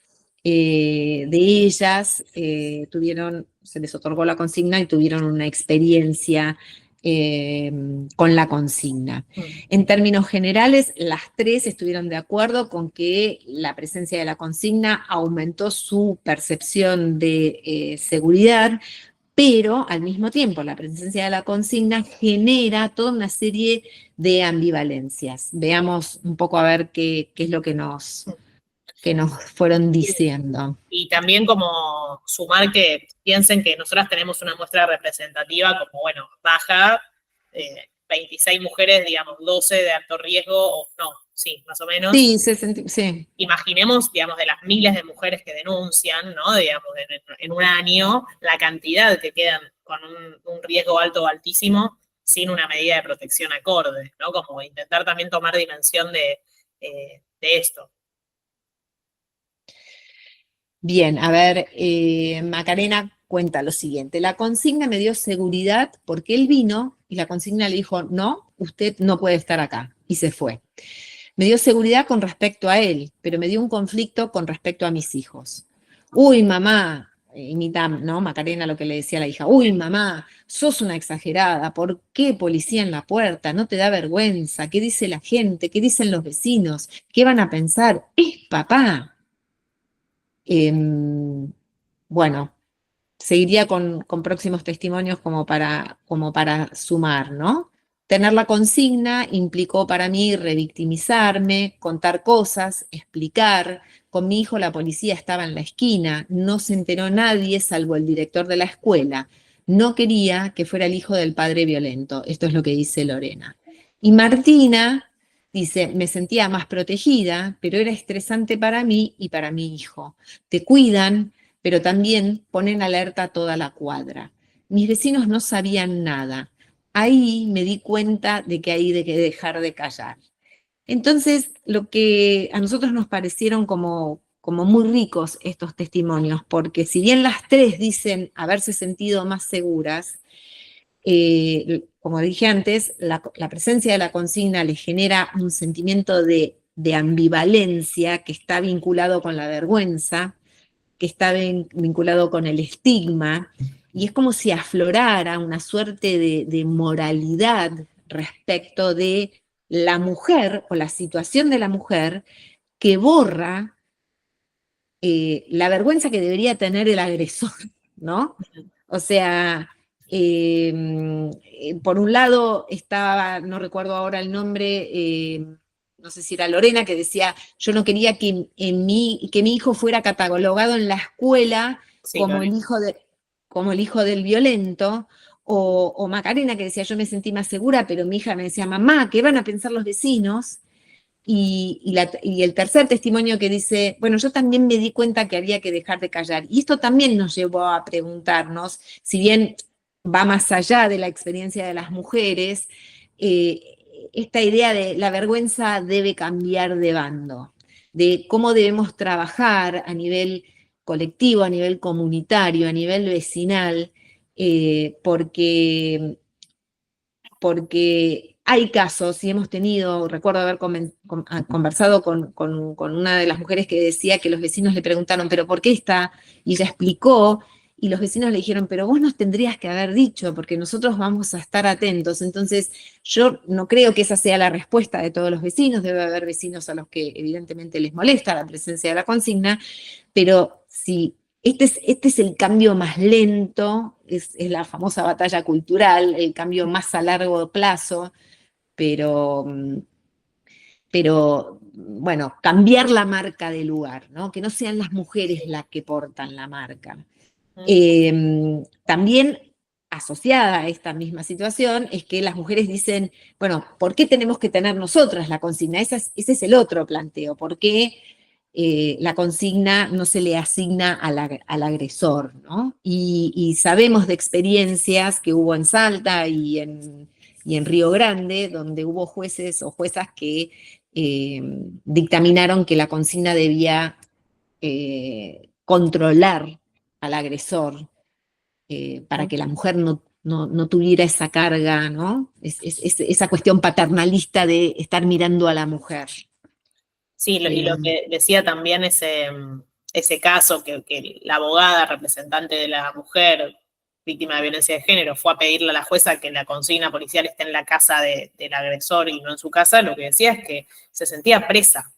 [SPEAKER 2] de ellas se les otorgó la consigna y tuvieron una experiencia con la consigna. En términos generales, las 3 estuvieron de acuerdo con que la presencia de la consigna aumentó su percepción de seguridad, pero al mismo tiempo la presencia de la consigna genera toda una serie de ambivalencias. Veamos un poco a ver qué es lo que nos fueron diciendo.
[SPEAKER 1] Y también como sumar que piensen que nosotras tenemos una muestra representativa como, bueno, baja, 26 mujeres, digamos, 12 de alto riesgo, o no, sí, más o menos.
[SPEAKER 2] Sí, sí.
[SPEAKER 1] Imaginemos, digamos, de las miles de mujeres que denuncian, ¿no? Digamos, en un año, la cantidad que quedan con un riesgo alto o altísimo sin una medida de protección acorde, ¿no? Como intentar también tomar dimensión de esto.
[SPEAKER 2] Bien, a ver, Macarena cuenta lo siguiente. La consigna me dio seguridad porque él vino y la consigna le dijo, no, usted no puede estar acá, y se fue. Me dio seguridad con respecto a él, pero me dio un conflicto con respecto a mis hijos. Uy, mamá, imita, ¿no? Macarena lo que le decía a la hija. Uy, mamá, sos una exagerada. ¿Por qué policía en la puerta? ¿No te da vergüenza? ¿Qué dice la gente? ¿Qué dicen los vecinos? ¿Qué van a pensar? Es papá. Bueno, seguiría con próximos testimonios como para sumar, ¿no? Tener la consigna implicó para mí revictimizarme, contar cosas, explicar. Con mi hijo la policía estaba en la esquina, no se enteró nadie salvo el director de la escuela. No quería que fuera el hijo del padre violento. Esto es lo que dice Lorena. Y Martina dice, me sentía más protegida, pero era estresante para mí y para mi hijo. Te cuidan, pero también ponen alerta a toda la cuadra. Mis vecinos no sabían nada. Ahí me di cuenta de que hay que dejar de callar. Entonces, lo que a nosotros nos parecieron como muy ricos estos testimonios, porque si bien las 3 dicen haberse sentido más seguras, como dije antes, la presencia de la consigna les genera un sentimiento de ambivalencia que está vinculado con la vergüenza, que está vinculado con el estigma, y es como si aflorara una suerte de moralidad respecto de la mujer o la situación de la mujer que borra la vergüenza que debería tener el agresor, ¿no? O sea, por un lado estaba, no recuerdo ahora el nombre, no sé si era Lorena, que decía, yo no quería que mi hijo fuera catalogado en la escuela
[SPEAKER 1] Sí,
[SPEAKER 2] como el hijo del violento, o Macarena, que decía, yo me sentí más segura, pero mi hija me decía, mamá, ¿qué van a pensar los vecinos? Y el tercer testimonio que dice, bueno, yo también me di cuenta que había que dejar de callar. Y esto también nos llevó a preguntarnos, si bien va más allá de la experiencia de las mujeres, esta idea de la vergüenza debe cambiar de bando, de cómo debemos trabajar a nivel colectivo, a nivel comunitario, a nivel vecinal, porque hay casos, y hemos tenido, recuerdo haber conversado con una de las mujeres que decía que los vecinos le preguntaron, ¿pero por qué está? Y ella explicó, y los vecinos le dijeron, pero vos nos tendrías que haber dicho, porque nosotros vamos a estar atentos. Entonces, yo no creo que esa sea la respuesta de todos los vecinos, debe haber vecinos a los que evidentemente les molesta la presencia de la consigna, pero si este es el cambio más lento, es la famosa batalla cultural, el cambio más a largo plazo, pero bueno, cambiar la marca del lugar, ¿no? Que no sean las mujeres las que portan la marca. También asociada a esta misma situación es que las mujeres dicen, bueno, ¿por qué tenemos que tener nosotras la consigna? Ese es el otro planteo, ¿por qué la consigna no se le asigna al agresor, ¿no? Y sabemos de experiencias que hubo en Salta y en Río Grande, donde hubo jueces o juezas que dictaminaron que la consigna debía controlar al agresor para que la mujer no tuviera esa carga, ¿no? Esa cuestión paternalista de estar mirando a la mujer.
[SPEAKER 1] Sí, y lo que decía también ese caso, que la abogada representante de la mujer víctima de violencia de género fue a pedirle a la jueza que la consigna policial esté en la casa del agresor y no en su casa, lo que decía es que se sentía presa,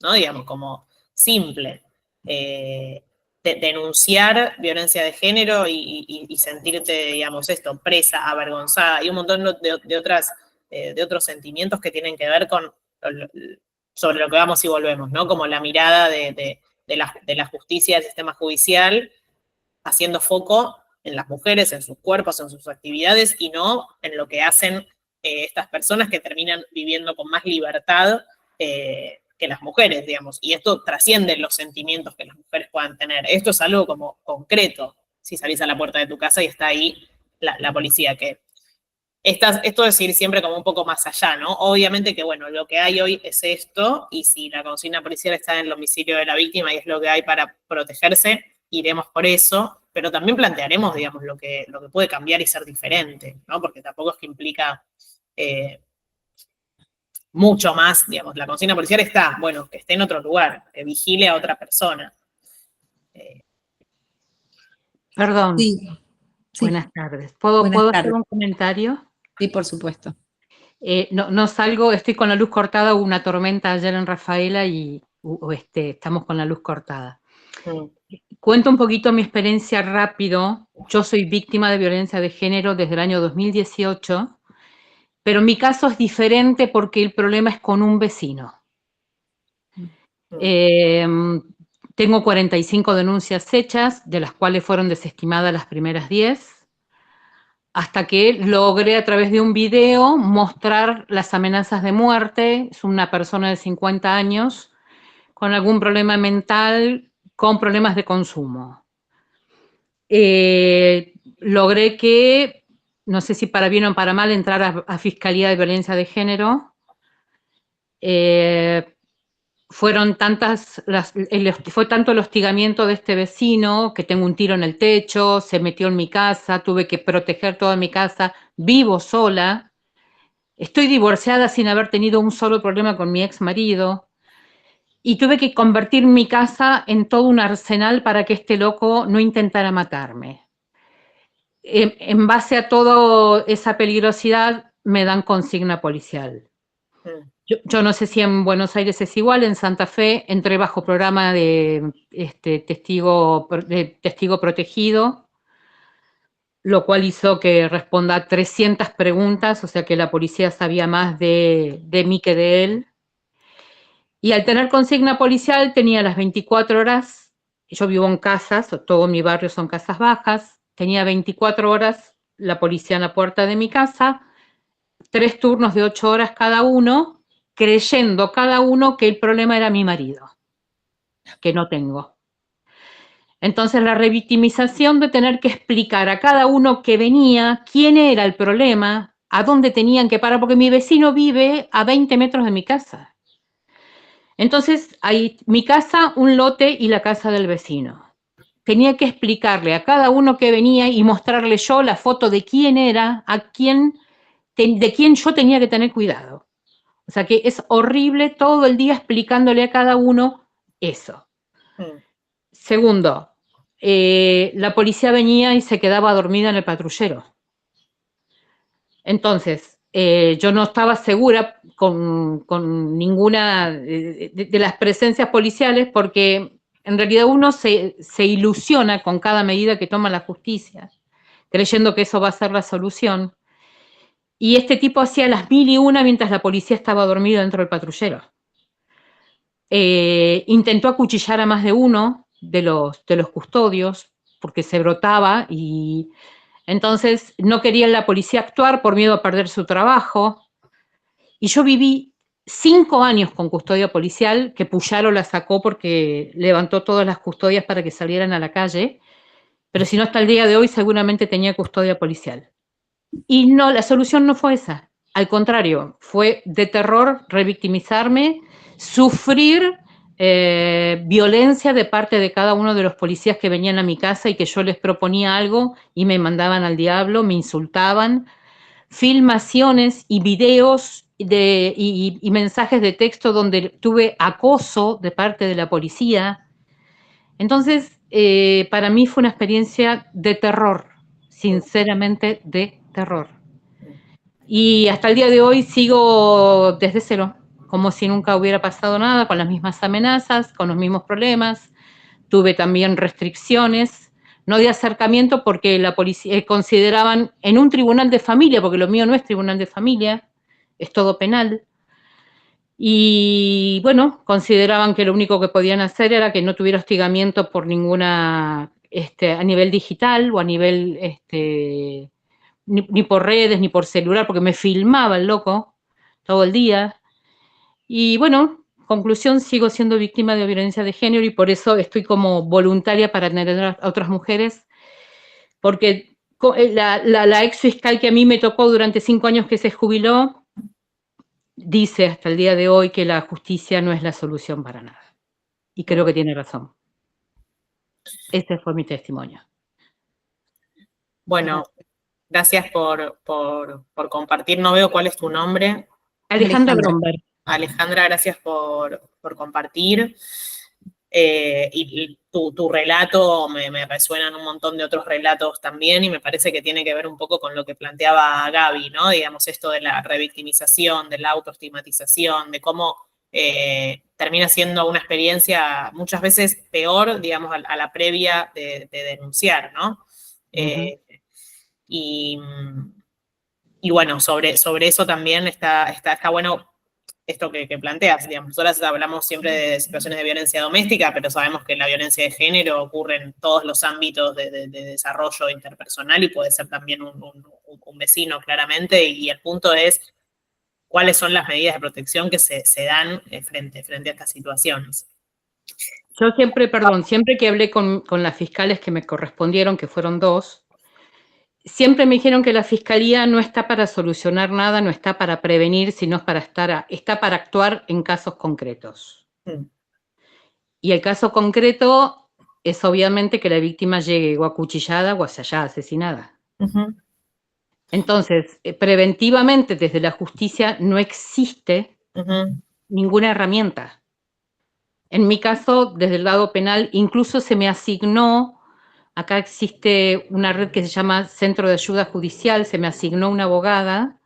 [SPEAKER 1] ¿no? Digamos, como simple. Denunciar violencia de género y sentirte, digamos, presa, avergonzada, y un montón de otros sentimientos que tienen que ver con sobre lo que vamos y volvemos, ¿no? Como la mirada de la justicia, del sistema judicial, haciendo foco en las mujeres, en sus cuerpos, en sus actividades, y no en lo que hacen estas personas que terminan viviendo con más libertad que las mujeres, digamos. Y esto trasciende los sentimientos que las mujeres puedan tener. Esto es algo como concreto, si salís a la puerta de tu casa y está ahí la policía, que esto es ir siempre como un poco más allá, ¿no? Obviamente que, bueno, lo que hay hoy es esto, y si la consigna policial está en el domicilio de la víctima y es lo que hay para protegerse, iremos por eso, pero también plantearemos, digamos, lo que puede cambiar y ser diferente, ¿no? Porque tampoco es que implica mucho más, digamos, la consigna policial está, bueno, que esté en otro lugar, que vigile a otra persona.
[SPEAKER 6] Perdón.
[SPEAKER 2] Sí.
[SPEAKER 6] Buenas tardes. ¿Puedo hacer un comentario?
[SPEAKER 2] Sí, por supuesto.
[SPEAKER 6] No salgo, estoy con la luz cortada, hubo una tormenta ayer en Rafaela y estamos con la luz cortada. Cuento un poquito mi experiencia rápido. Yo soy víctima de violencia de género desde el año 2018, pero mi caso es diferente porque el problema es con un vecino. Tengo 45 denuncias hechas, de las cuales fueron desestimadas las primeras 10, hasta que logré a través de un video mostrar las amenazas de muerte. Es una persona de 50 años con algún problema mental, con problemas de consumo. Logré que, no sé si para bien o para mal, entrar a Fiscalía de Violencia de Género. Fue tanto el hostigamiento de este vecino, que tengo un tiro en el techo, se metió en mi casa, tuve que proteger toda mi casa, vivo sola, estoy divorciada sin haber tenido un solo problema con mi ex marido, y tuve que convertir mi casa en todo un arsenal para que este loco no intentara matarme. En base a toda esa peligrosidad, me dan consigna policial. Yo no sé si en Buenos Aires es igual, en Santa Fe entré bajo programa de testigo protegido, lo cual hizo que responda a 300 preguntas, o sea que la policía sabía más de mí que de él. Y al tener consigna policial tenía las 24 horas, yo vivo en casas, todo mi barrio son casas bajas, tenía 24 horas la policía en la puerta de mi casa, 3 turnos de 8 horas cada uno, creyendo cada uno que el problema era mi marido, que no tengo. Entonces la revictimización de tener que explicar a cada uno que venía quién era el problema, a dónde tenían que parar, porque mi vecino vive a 20 metros de mi casa. Entonces, hay mi casa, un lote y la casa del vecino. Tenía que explicarle a cada uno que venía y mostrarle yo la foto de quién era, de quién yo tenía que tener cuidado. O sea que es horrible todo el día explicándole a cada uno eso. Segundo, la policía venía y se quedaba dormida en el patrullero. Entonces, yo no estaba segura con ninguna de las presencias policiales, porque en realidad uno se ilusiona con cada medida que toma la justicia, creyendo que eso va a ser la solución. Y este tipo hacía las 1001 mientras la policía estaba dormida dentro del patrullero. Intentó acuchillar a más de uno de los custodios, porque se brotaba, y entonces no quería la policía actuar por miedo a perder su trabajo. Y yo viví 5 años con custodia policial, que Puyaro la sacó porque levantó todas las custodias para que salieran a la calle, pero si no, hasta el día de hoy seguramente tenía custodia policial. Y no, la solución no fue esa. Al contrario, fue de terror, revictimizarme, sufrir violencia de parte de cada uno de los policías que venían a mi casa y que yo les proponía algo y me mandaban al diablo, me insultaban, filmaciones y videos y mensajes de texto donde tuve acoso de parte de la policía. Entonces, para mí fue una experiencia de terror, sinceramente de terror. Y hasta el día de hoy sigo desde cero, como si nunca hubiera pasado nada, con las mismas amenazas, con los mismos problemas. Tuve también restricciones, no de acercamiento, porque la policía consideraban en un tribunal de familia, porque lo mío no es tribunal de familia, es todo penal. Y bueno, consideraban que lo único que podían hacer era que no tuviera hostigamiento por ninguna, a nivel digital o a nivel, ni por redes, ni por celular, porque me filmaba el loco todo el día. Y bueno, conclusión, sigo siendo víctima de violencia de género y por eso estoy como voluntaria para atender a otras mujeres, porque la ex fiscal que a mí me tocó durante 5 años, que se jubiló, dice hasta el día de hoy que la justicia no es la solución para nada. Y creo que tiene razón. Este fue mi testimonio.
[SPEAKER 1] Bueno, gracias por compartir. No veo cuál es tu nombre.
[SPEAKER 6] Alejandra Bromberg.
[SPEAKER 1] Alejandra, gracias por compartir. Y tu relato me resuenan un montón de otros relatos también, y me parece que tiene que ver un poco con lo que planteaba Gaby, ¿no? Digamos, esto de la revictimización, de la autoestigmatización, de cómo termina siendo una experiencia muchas veces peor, digamos, a la previa de denunciar, ¿no? Y bueno, sobre eso también está bueno esto que planteas, digamos. Nosotras hablamos siempre de situaciones de violencia doméstica, pero sabemos que la violencia de género ocurre en todos los ámbitos de desarrollo interpersonal y puede ser también un vecino, claramente, y el punto es cuáles son las medidas de protección que se dan frente a estas situaciones.
[SPEAKER 6] Yo siempre que hablé con las fiscales que me correspondieron, que fueron 2, siempre me dijeron que la fiscalía no está para solucionar nada, no está para prevenir, sino está para actuar en casos concretos. Y el caso concreto es obviamente que la víctima llegue o acuchillada o haya asesinada. Entonces, preventivamente desde la justicia no existe ninguna herramienta. En mi caso, desde el lado penal, incluso se me asignó, acá existe una red que se llama Centro de Ayuda Judicial, se me asignó una abogada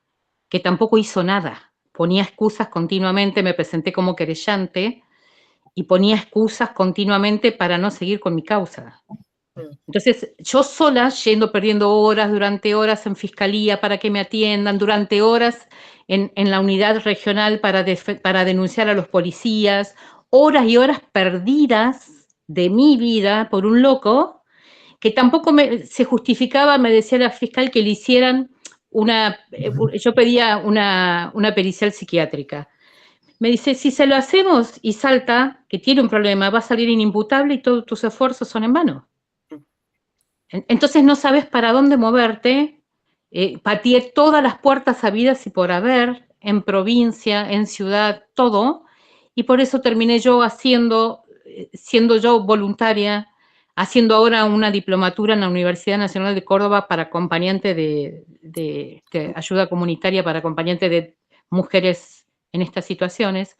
[SPEAKER 6] que tampoco hizo nada. Ponía excusas continuamente, me presenté como querellante y ponía excusas continuamente para no seguir con mi causa. Entonces, yo sola, perdiendo horas durante horas en fiscalía para que me atiendan, durante horas en la unidad regional para denunciar a los policías, horas y horas perdidas de mi vida por un loco que tampoco se justificaba, me decía la fiscal que le hicieran yo pedía una pericial psiquiátrica. Me dice, si se lo hacemos y salta, que tiene un problema, va a salir inimputable y todos tus esfuerzos son en vano. Entonces no sabes para dónde moverte. Pateé todas las puertas habidas y por haber, en provincia, en ciudad, todo, y por eso terminé yo siendo yo voluntaria, haciendo ahora una diplomatura en la Universidad Nacional de Córdoba para acompañante de ayuda comunitaria, para acompañante de mujeres en estas situaciones,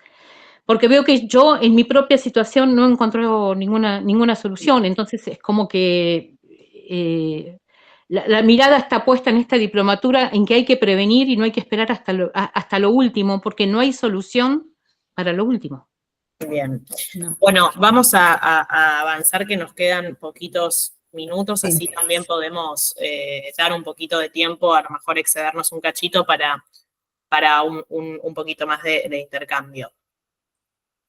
[SPEAKER 6] porque veo que yo en mi propia situación no encuentro ninguna solución. Entonces es como que la mirada está puesta en esta diplomatura en que hay que prevenir y no hay que esperar hasta lo último, porque no hay solución para lo último.
[SPEAKER 1] Bien.
[SPEAKER 2] No.
[SPEAKER 1] Bueno, vamos a avanzar, que nos quedan poquitos minutos,
[SPEAKER 2] Sí.
[SPEAKER 1] así también podemos dar un poquito de tiempo, a lo mejor excedernos un cachito para un poquito más de intercambio.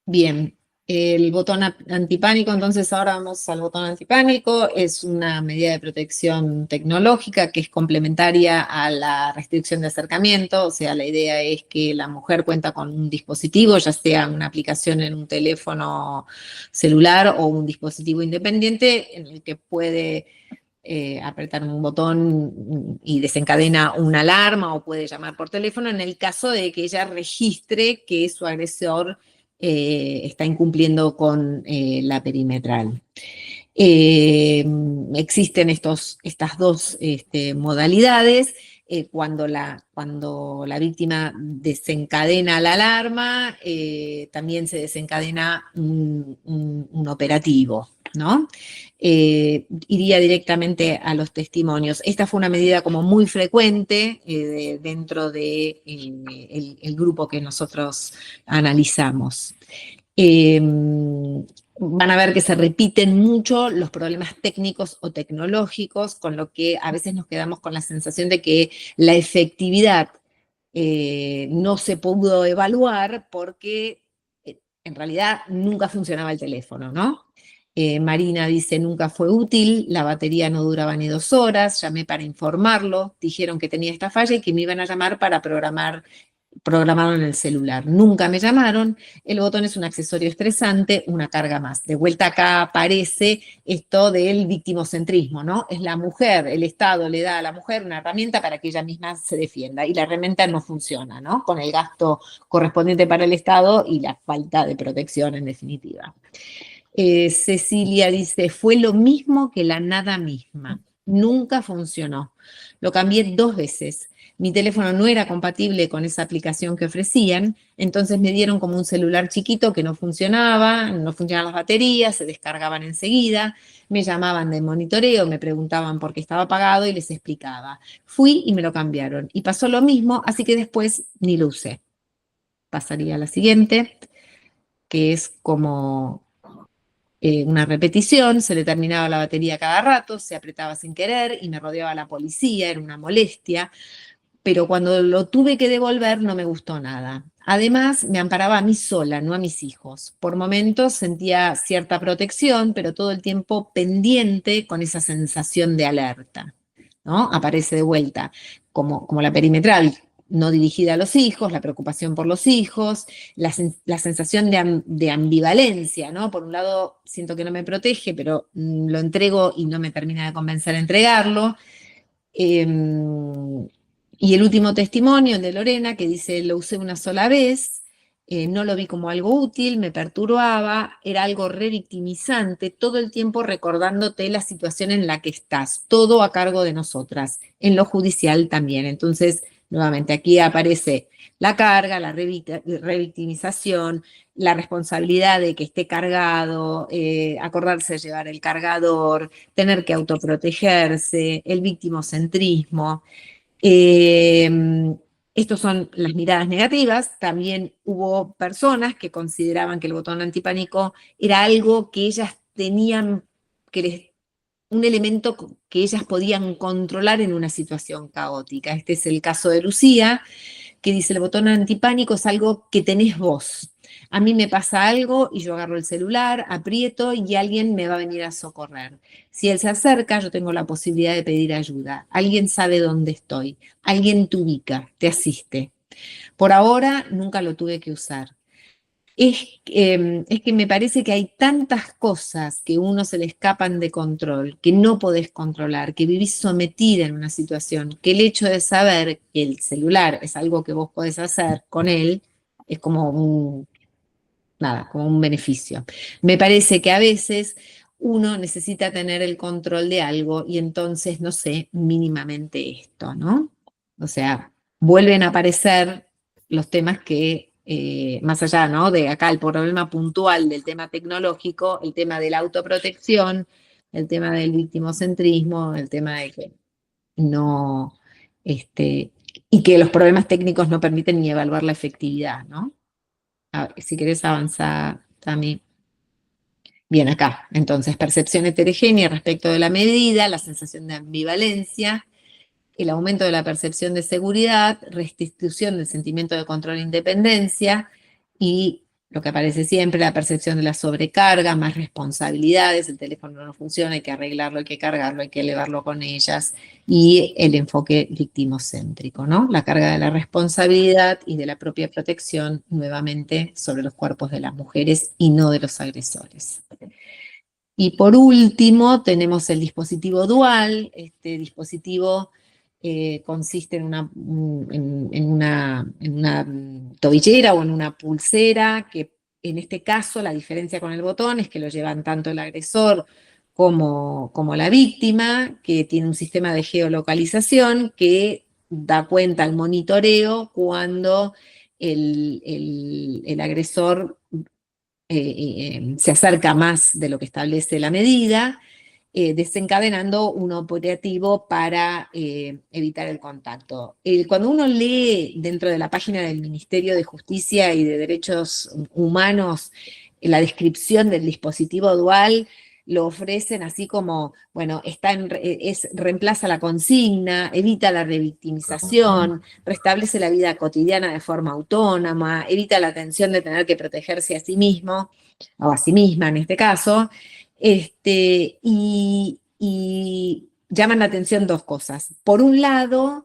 [SPEAKER 2] Bien, el botón antipánico, entonces ahora vamos al botón antipánico. Es una medida de protección tecnológica que es complementaria a la restricción de acercamiento. O sea, la idea es que la mujer cuenta con un dispositivo, ya sea una aplicación en un teléfono celular o un dispositivo independiente en el que puede apretar un botón y desencadena una alarma o puede llamar por teléfono en el caso de que ella registre que su agresor está incumpliendo con la perimetral. Existen estas dos modalidades. Cuando la víctima desencadena la alarma, también se desencadena un operativo, ¿no? Iría directamente a los testimonios. Esta fue una medida como muy frecuente dentro de el grupo que nosotros analizamos. Van a ver que se repiten mucho los problemas técnicos o tecnológicos, con lo que a veces nos quedamos con la sensación de que la efectividad no se pudo evaluar porque en realidad nunca funcionaba el teléfono, ¿no? Marina dice, nunca fue útil, la batería no duraba ni 2 horas, llamé para informarlo, dijeron que tenía esta falla y que me iban a llamar para programarlo en el celular. Nunca me llamaron, el botón es un accesorio estresante, una carga más. De vuelta acá aparece esto del victimocentrismo, ¿no? Es la mujer, el Estado le da a la mujer una herramienta para que ella misma se defienda y la herramienta no funciona, ¿no? Con el gasto correspondiente para el Estado y la falta de protección en definitiva. Cecilia dice, fue lo mismo que la nada misma. Nunca funcionó. Lo cambié 2 veces. Mi teléfono no era compatible con esa aplicación que ofrecían, entonces me dieron como un celular chiquito que no funcionaban las baterías, se descargaban enseguida, me llamaban de monitoreo, me preguntaban por qué estaba apagado y les explicaba. Fui y me lo cambiaron. Y pasó lo mismo, así que después ni lo usé. Pasaría a la siguiente, que es como una repetición, se le terminaba la batería cada rato, se apretaba sin querer y me rodeaba la policía, era una molestia, pero cuando lo tuve que devolver no me gustó nada. Además, me amparaba a mí sola, no a mis hijos. Por momentos sentía cierta protección, pero todo el tiempo pendiente con esa sensación de alerta, ¿no? Aparece de vuelta, como la perimetral, no dirigida a los hijos, la preocupación por los hijos, la sensación de ambivalencia, ¿no? Por un lado, siento que no me protege, pero lo entrego y no me termina de convencer a entregarlo. Y el último testimonio, el de Lorena, que dice, lo usé una sola vez, no lo vi como algo útil, me perturbaba, era algo revictimizante, todo el tiempo recordándote la situación en la que estás, todo a cargo de nosotras, en lo judicial también. Entonces, nuevamente, aquí aparece la carga, la revictimización, la responsabilidad de que esté cargado, acordarse de llevar el cargador, tener que autoprotegerse, el victimocentrismo. Estas son las miradas negativas. También hubo personas que consideraban que el botón antipánico era algo que ellas tenían, un elemento que ellas podían controlar en una situación caótica. Este es el caso de Lucía, que dice, el botón antipánico es algo que tenés vos. A mí me pasa algo y yo agarro el celular, aprieto y alguien me va a venir a socorrer. Si él se acerca, yo tengo la posibilidad de pedir ayuda. Alguien sabe dónde estoy, alguien te ubica, te asiste. Por ahora nunca lo tuve que usar. Es que me parece que hay tantas cosas que uno se le escapan de control, que no podés controlar, que vivís sometida en una situación, que el hecho de saber que el celular es algo que vos podés hacer con él, es como como un beneficio. Me parece que a veces uno necesita tener el control de algo y entonces, no sé, mínimamente esto, ¿no? O sea, vuelven a aparecer los temas que más allá, ¿no?, de acá el problema puntual del tema tecnológico, el tema de la autoprotección, el tema del victimocentrismo, el tema de que no, y que los problemas técnicos no permiten ni evaluar la efectividad, ¿no? A ver, si querés avanzar, Tami. Bien, acá, entonces, percepción heterogénea respecto de la medida, la sensación de ambivalencia, el aumento de la percepción de seguridad, restitución del sentimiento de control e independencia, y lo que aparece siempre, la percepción de la sobrecarga, más responsabilidades, el teléfono no funciona, hay que arreglarlo, hay que cargarlo, hay que elevarlo con ellas, y el enfoque victimocéntrico, ¿no? La carga de la responsabilidad y de la propia protección, nuevamente, sobre los cuerpos de las mujeres y no de los agresores. Y por último, tenemos el dispositivo dual. Este dispositivo consiste en una tobillera o en una pulsera, que en este caso la diferencia con el botón es que lo llevan tanto el agresor como la víctima, que tiene un sistema de geolocalización que da cuenta al monitoreo cuando el agresor se acerca más de lo que establece la medida, desencadenando un operativo para evitar el contacto. Cuando uno lee dentro de la página del Ministerio de Justicia y de Derechos Humanos la descripción del dispositivo dual, lo ofrecen así como, bueno, reemplaza la consigna, evita la revictimización, restablece la vida cotidiana de forma autónoma, evita la tensión de tener que protegerse a sí mismo, o a sí misma en este caso, y llaman la atención dos cosas. Por un lado,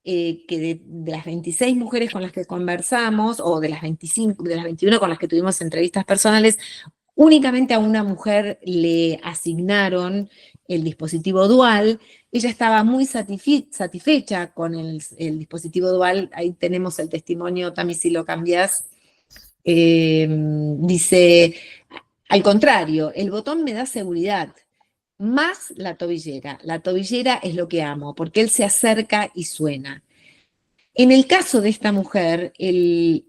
[SPEAKER 2] que de las 26 mujeres con las que conversamos, o de las 25, de las 21 con las que tuvimos entrevistas personales, únicamente a una mujer le asignaron el dispositivo dual. Ella estaba muy satisfecha con el dispositivo dual. Ahí tenemos el testimonio, Tami, si lo cambias. Dice, al contrario, el botón me da seguridad, más la tobillera. La tobillera es lo que amo, porque él se acerca y suena. En el caso de esta mujer, el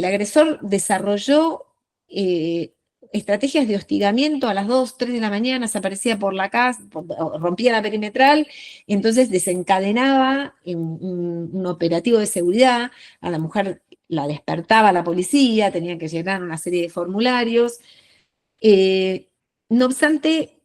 [SPEAKER 2] agresor desarrolló estrategias de hostigamiento a las 2, 3 de la mañana, se aparecía por la casa, rompía la perimetral, entonces desencadenaba un operativo de seguridad. A la mujer la despertaba la policía, tenía que llenar una serie de formularios. No obstante,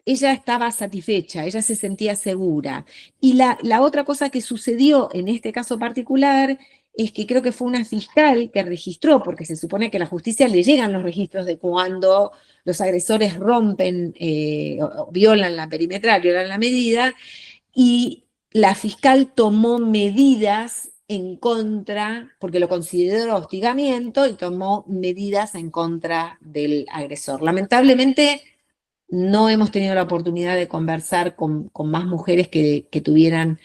[SPEAKER 2] ella estaba satisfecha, ella se sentía segura. Y la otra cosa que sucedió en este caso particular es que creo que fue una fiscal que registró, porque se supone que a la justicia le llegan los registros de cuando los agresores rompen, o violan la perimetral, violan la medida, y la fiscal tomó medidas en contra, porque lo consideró hostigamiento, y tomó medidas en contra del agresor. Lamentablemente, no hemos tenido la oportunidad de conversar con más mujeres que tuvieran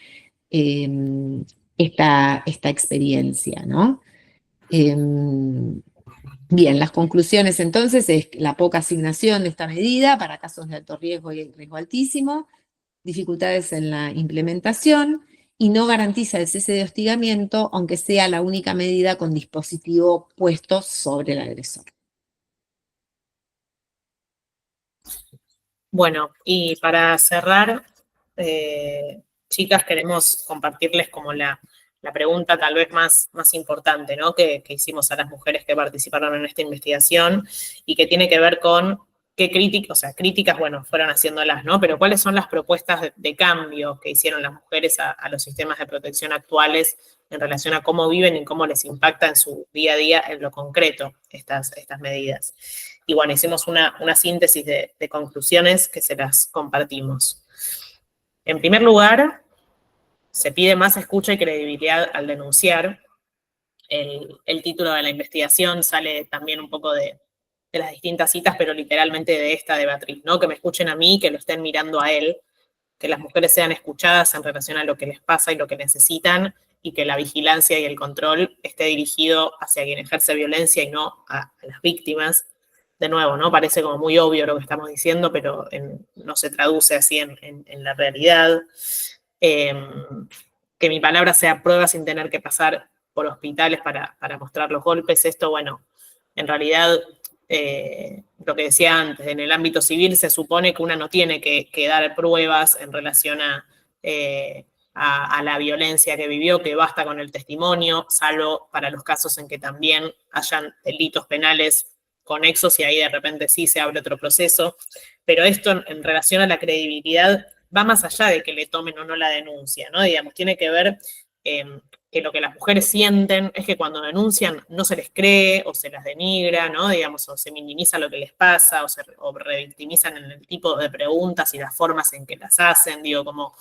[SPEAKER 2] esta experiencia, ¿no? Bien, las conclusiones entonces es la poca asignación de esta medida para casos de alto riesgo y riesgo altísimo, dificultades en la implementación, y no garantiza el cese de hostigamiento, aunque sea la única medida con dispositivo puesto sobre el agresor.
[SPEAKER 1] Bueno, y para cerrar, chicas, queremos compartirles como la pregunta tal vez más importante, ¿no?, que hicimos a las mujeres que participaron en esta investigación, y que tiene que ver con qué críticas, bueno, fueron haciéndolas, ¿no? Pero cuáles son las propuestas de cambio que hicieron las mujeres a los sistemas de protección actuales en relación a cómo viven y cómo les impacta en su día a día, en lo concreto, estas medidas. Y bueno, hicimos una síntesis de conclusiones que se las compartimos. En primer lugar, se pide más escucha y credibilidad al denunciar. El título de la investigación sale también un poco de las distintas citas, pero literalmente de esta de Beatriz, ¿no? Que me escuchen a mí, que lo estén mirando a él, que las mujeres sean escuchadas en relación a lo que les pasa y lo que necesitan, y que la vigilancia y el control esté dirigido hacia quien ejerce violencia y no a las víctimas. De nuevo, ¿no? Parece como muy obvio lo que estamos diciendo, pero no se traduce así en la realidad. Que mi palabra sea prueba sin tener que pasar por hospitales para mostrar los golpes. Esto, bueno, en realidad, lo que decía antes, en el ámbito civil se supone que una no tiene que dar pruebas en relación a la violencia que vivió, que basta con el testimonio, salvo para los casos en que también hayan delitos penales conexos y ahí de repente sí se abre otro proceso. Pero esto en relación a la credibilidad va más allá de que le tomen o no la denuncia, ¿no? Digamos, tiene que ver que lo que las mujeres sienten es que cuando denuncian no se les cree o se las denigra, ¿no? Digamos, o se minimiza lo que les pasa o revictimizan en el tipo de preguntas y las formas en que las hacen, digo, como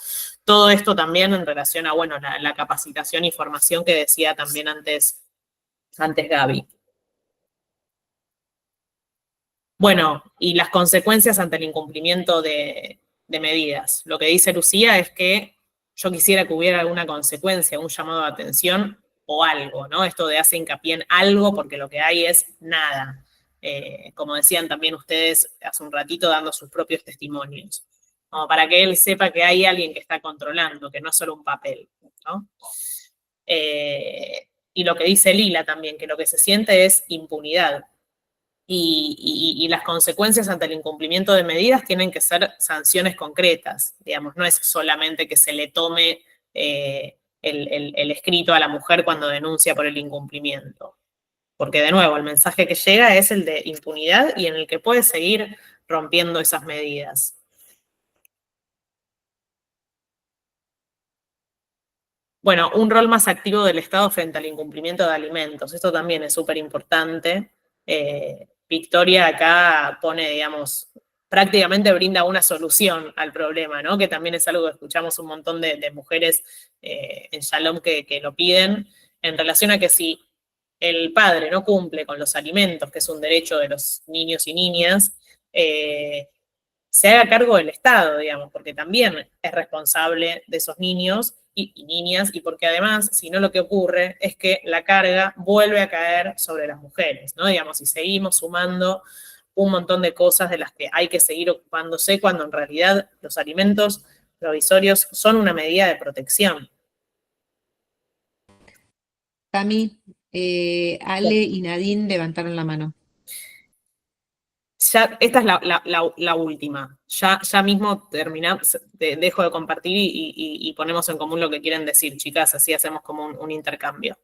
[SPEAKER 1] todo esto también en relación a, bueno, la capacitación y formación que decía también antes Gaby. Bueno, y las consecuencias ante el incumplimiento de medidas. Lo que dice Lucía es que yo quisiera que hubiera alguna consecuencia, un llamado de atención o algo, ¿no? Esto de hace hincapié en algo porque lo que hay es nada. Como decían también ustedes hace un ratito dando sus propios testimonios. Como para que él sepa que hay alguien que está controlando, que no es solo un papel, ¿no? Y lo que dice Lila también, que lo que se siente es impunidad. Y las consecuencias ante el incumplimiento de medidas tienen que ser sanciones concretas, digamos, no es solamente que se le tome el escrito a la mujer cuando denuncia por el incumplimiento. Porque de nuevo, el mensaje que llega es el de impunidad y en el que puede seguir rompiendo esas medidas. Bueno, un rol más activo del Estado frente al incumplimiento de alimentos. Esto también es súper importante. Victoria acá pone, digamos, prácticamente brinda una solución al problema, ¿no? Que también es algo que escuchamos un montón de mujeres en Shalom que lo piden, en relación a que si el padre no cumple con los alimentos, que es un derecho de los niños y niñas, se haga cargo del Estado, digamos, porque también es responsable de esos niños y niñas, y porque además, si no, lo que ocurre es que la carga vuelve a caer sobre las mujeres, ¿no? Digamos, y seguimos sumando un montón de cosas de las que hay que seguir ocupándose cuando en realidad los alimentos provisorios son una medida de protección.
[SPEAKER 2] Tami, Ale y Nadine levantaron la mano.
[SPEAKER 1] Ya, esta es la última. Ya mismo terminamos, dejo de compartir y ponemos en común lo que quieren decir, chicas, así hacemos como un intercambio.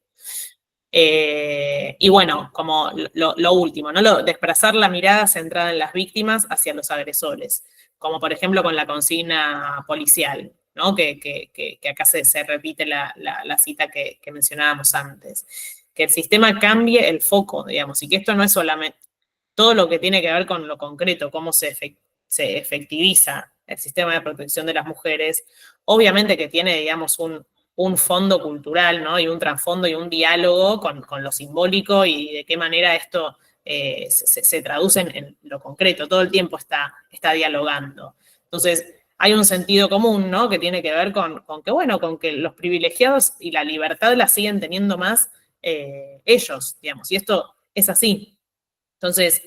[SPEAKER 1] Y bueno, como lo último, ¿no? Desplazar la mirada centrada en las víctimas hacia los agresores, como por ejemplo con la consigna policial, ¿no? Que acá se repite la cita que mencionábamos antes. Que el sistema cambie el foco, digamos, y que esto no es solamente todo lo que tiene que ver con lo concreto, cómo se efectiviza el sistema de protección de las mujeres, obviamente que tiene, digamos, un fondo cultural, ¿no? Y un trasfondo y un diálogo con lo simbólico y de qué manera esto se traduce en lo concreto. Todo el tiempo está dialogando. Entonces, hay un sentido común, ¿no? Que tiene que ver con que, bueno, con que los privilegiados y la libertad la siguen teniendo más ellos, digamos. Y esto es así. Entonces,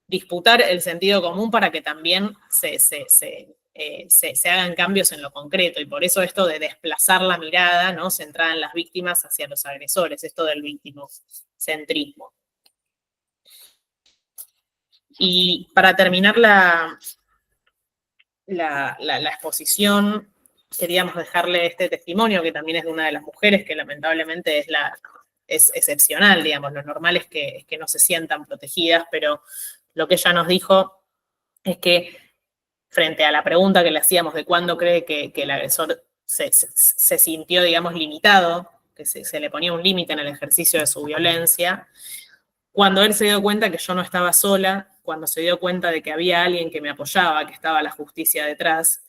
[SPEAKER 1] disputar el sentido común para que también se hagan cambios en lo concreto. Y por eso esto de desplazar la mirada, ¿no? Centrada en las víctimas hacia los agresores, esto del victimocentrismo. Y para terminar la exposición, queríamos dejarle este testimonio, que también es de una de las mujeres, que lamentablemente es excepcional, digamos. Lo normal es que no se sientan protegidas, pero lo que ella nos dijo es que frente a la pregunta que le hacíamos de cuándo cree que el agresor se sintió, digamos, limitado, que se le ponía un límite en el ejercicio de su violencia, cuando él se dio cuenta que yo no estaba sola, cuando se dio cuenta de que había alguien que me apoyaba, que estaba la justicia detrás,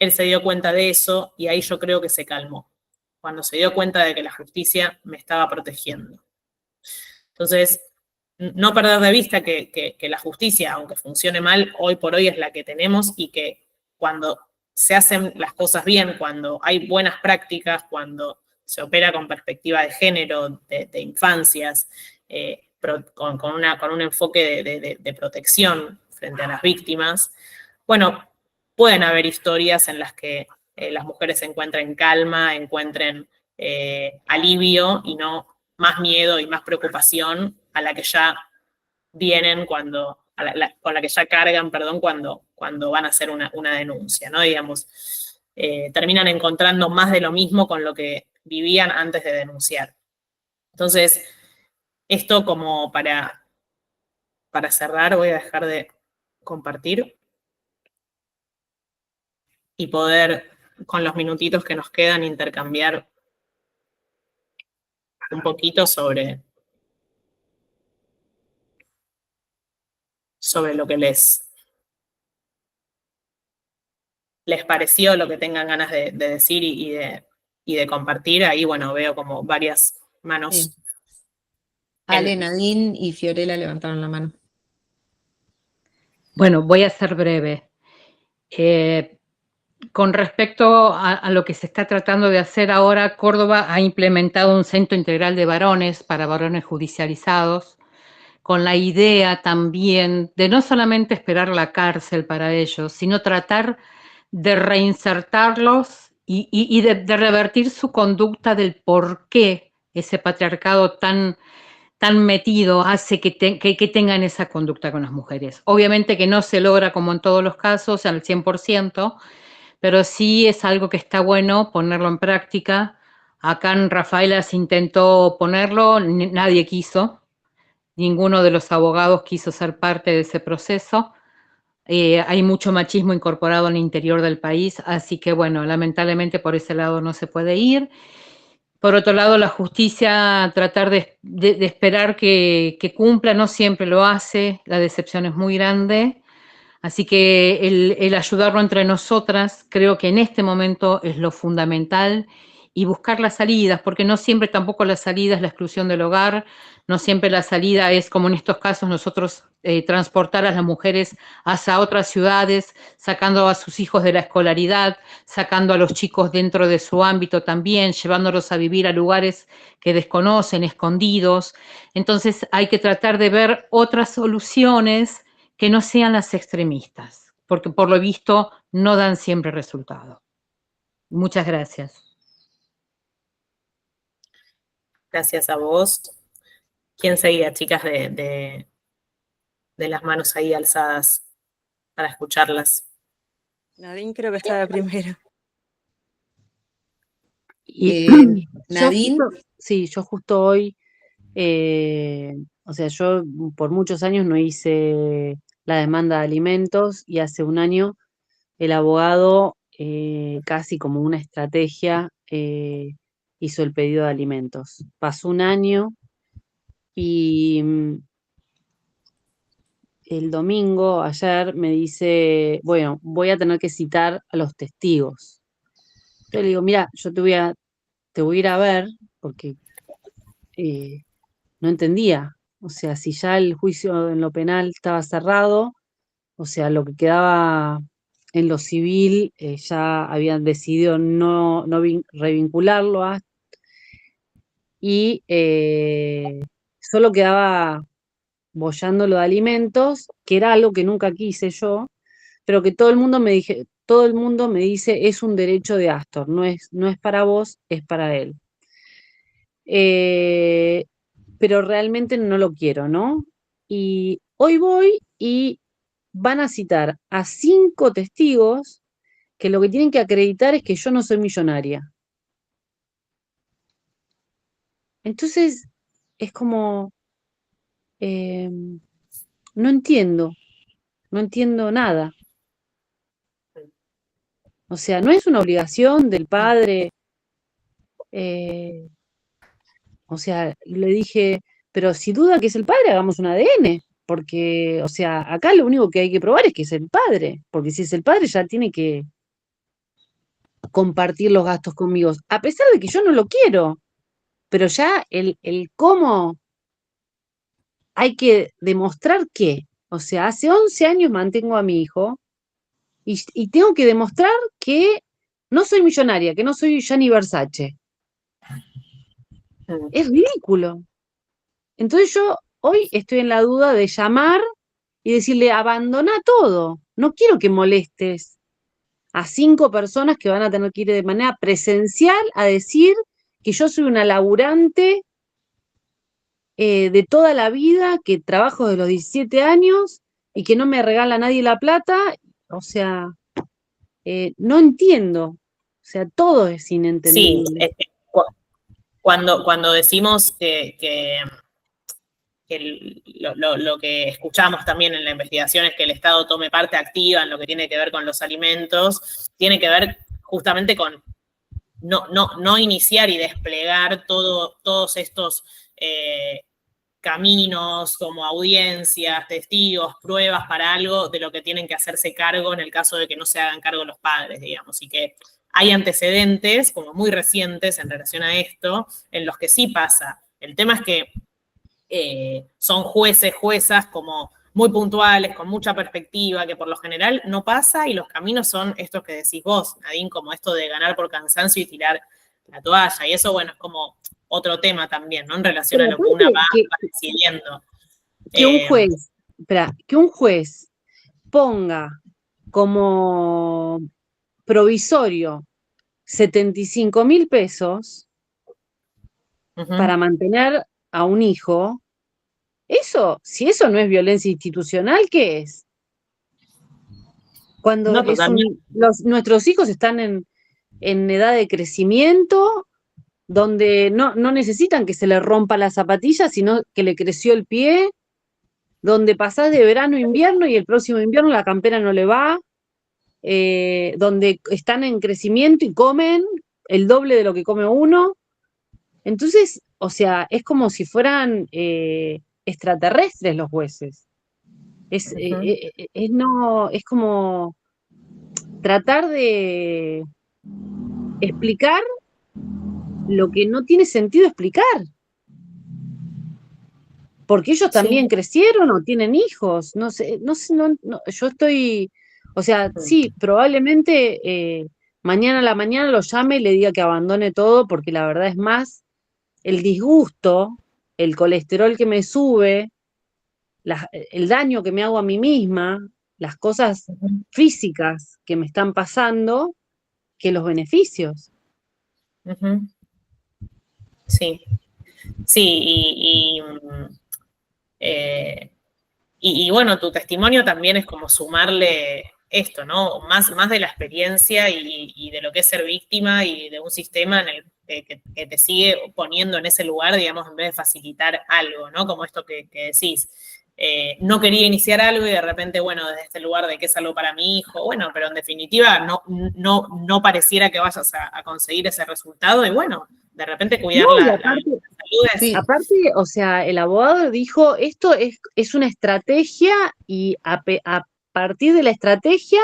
[SPEAKER 1] él se dio cuenta de eso y ahí yo creo que se calmó, cuando se dio cuenta de que la justicia me estaba protegiendo. Entonces, no perder de vista que la justicia, aunque funcione mal, hoy por hoy es la que tenemos y que cuando se hacen las cosas bien, cuando hay buenas prácticas, cuando se opera con perspectiva de género, de infancias, con un enfoque de protección frente a las víctimas, bueno, pueden haber historias en las que las mujeres encuentren calma, encuentren alivio y no más miedo y más preocupación a la que ya vienen con la que ya cargan, perdón, cuando van a hacer una denuncia, ¿no? Digamos, terminan encontrando más de lo mismo con lo que vivían antes de denunciar. Entonces, esto como para cerrar, voy a dejar de compartir y poder, con los minutitos que nos quedan, intercambiar un poquito sobre lo que les pareció, lo que tengan ganas de decir y de compartir. Ahí, bueno, veo como varias manos.
[SPEAKER 2] Sí. Ale, Nadine y Fiorella levantaron la mano.
[SPEAKER 6] Bueno, voy a ser breve. Con respecto a lo que se está tratando de hacer ahora, Córdoba ha implementado un centro integral de varones para varones judicializados, con la idea también de no solamente esperar la cárcel para ellos, sino tratar de reinsertarlos y de revertir su conducta del por qué ese patriarcado tan metido hace que tengan esa conducta con las mujeres. Obviamente que no se logra como en todos los casos al 100%, pero sí es algo que está bueno ponerlo en práctica. Acá en Rafaela se intentó ponerlo, nadie quiso, ninguno de los abogados quiso ser parte de ese proceso. Hay mucho machismo incorporado en el interior del país, así que bueno, lamentablemente por ese lado no se puede ir. Por otro lado, la justicia tratar de esperar que cumpla, no siempre lo hace, la decepción es muy grande. Así que el ayudarlo entre nosotras creo que en este momento es lo fundamental y buscar las salidas, porque no siempre tampoco la salida es la exclusión del hogar, no siempre la salida es, como en estos casos, nosotros transportar a las mujeres hacia otras ciudades, sacando a sus hijos de la escolaridad, sacando a los chicos dentro de su ámbito también, llevándolos a vivir a lugares que desconocen, escondidos. Entonces hay que tratar de ver otras soluciones que no sean las extremistas, porque por lo visto no dan siempre resultado. Muchas gracias.
[SPEAKER 1] Gracias a vos. ¿Quién seguía, chicas, de las manos ahí alzadas para escucharlas?
[SPEAKER 3] Nadine creo que estaba primero.
[SPEAKER 2] Nadine.
[SPEAKER 4] Yo justo hoy, o sea, yo por muchos años no hice la demanda de alimentos y hace un año el abogado, casi como una estrategia, hizo el pedido de alimentos. Pasó un año y el domingo, ayer, me dice, bueno, voy a tener que citar a los testigos. Yo le digo, mira, yo te voy a ir a ver porque no entendía. O sea, si ya el juicio en lo penal estaba cerrado, o sea, lo que quedaba en lo civil, ya habían decidido no revincularlo y solo quedaba boyando lo de alimentos, que era algo que nunca quise yo, pero que todo el mundo me dice es un derecho de Astor, no es para vos, es para él. Pero realmente no lo quiero, ¿no? Y hoy voy y van a citar a 5 testigos que lo que tienen que acreditar es que yo no soy millonaria. Entonces, es como, no entiendo nada. O sea, no es una obligación del padre. O sea, le dije, pero si duda que es el padre, hagamos un ADN. Porque, o sea, acá lo único que hay que probar es que es el padre. Porque si es el padre, ya tiene que compartir los gastos conmigo. A pesar de que yo no lo quiero. Pero ya el cómo hay que demostrar que, o sea, hace 11 años mantengo a mi hijo y tengo que demostrar que no soy millonaria, que no soy Gianni Versace. Es ridículo. Entonces yo hoy estoy en la duda de llamar y decirle, abandona todo. No quiero que molestes a 5 personas que van a tener que ir de manera presencial a decir que yo soy una laburante de toda la vida, que trabajo de los 17 años y que no me regala nadie la plata. O sea, no entiendo. O sea, todo es
[SPEAKER 1] Sí,
[SPEAKER 4] inentendible.
[SPEAKER 1] cuando decimos que lo que escuchamos también en la investigación es que el Estado tome parte activa en lo que tiene que ver con los alimentos, tiene que ver justamente con no iniciar y desplegar todos estos caminos como audiencias, testigos, pruebas para algo de lo que tienen que hacerse cargo en el caso de que no se hagan cargo los padres, digamos, y que hay antecedentes como muy recientes en relación a esto, en los que sí pasa. El tema es que son jueces, juezas como muy puntuales, con mucha perspectiva, que por lo general no pasa, y los caminos son estos que decís vos, Nadine, como esto de ganar por cansancio y tirar la toalla, y eso, bueno, es como otro tema también, ¿no? En relación a
[SPEAKER 4] Pero
[SPEAKER 1] lo que una
[SPEAKER 4] aparte
[SPEAKER 1] va decidiendo.
[SPEAKER 4] que un juez, que un juez ponga como provisorio 75.000 pesos para mantener a un hijo, eso, si eso no es violencia institucional, ¿qué es? Cuando
[SPEAKER 1] No, totalmente.
[SPEAKER 4] nuestros hijos están en edad de crecimiento, donde no necesitan que se le rompa la zapatilla, sino que le creció el pie, donde pasás de verano a invierno y el próximo invierno la campera no le va, donde están en crecimiento y comen el doble de lo que come uno. Entonces, o sea, es como si fueran extraterrestres los jueces. Es como tratar de explicar lo que no tiene sentido explicar. Porque ellos también crecieron o tienen hijos. No sé, yo estoy, o sea, sí, probablemente mañana a la mañana lo llame y le diga que abandone todo, porque la verdad es más el disgusto, el colesterol que me sube, el daño que me hago a mí misma, las cosas físicas que me están pasando, que los beneficios.
[SPEAKER 1] Sí, sí, y bueno, tu testimonio también es como sumarle esto, ¿no? Más de la experiencia y de lo que es ser víctima y de un sistema en el que te sigue poniendo en ese lugar, digamos, en vez de facilitar algo, ¿no? Como esto que decís. No quería iniciar algo y de repente, bueno, desde este lugar de que es algo para mi hijo, bueno, pero en definitiva no pareciera que vayas a conseguir ese resultado y bueno, de repente cuidar
[SPEAKER 4] No, y
[SPEAKER 1] la
[SPEAKER 4] aparte,
[SPEAKER 1] salud es...
[SPEAKER 2] Sí,
[SPEAKER 4] aparte, o sea, el abogado dijo, esto es una estrategia y a partir de la estrategia,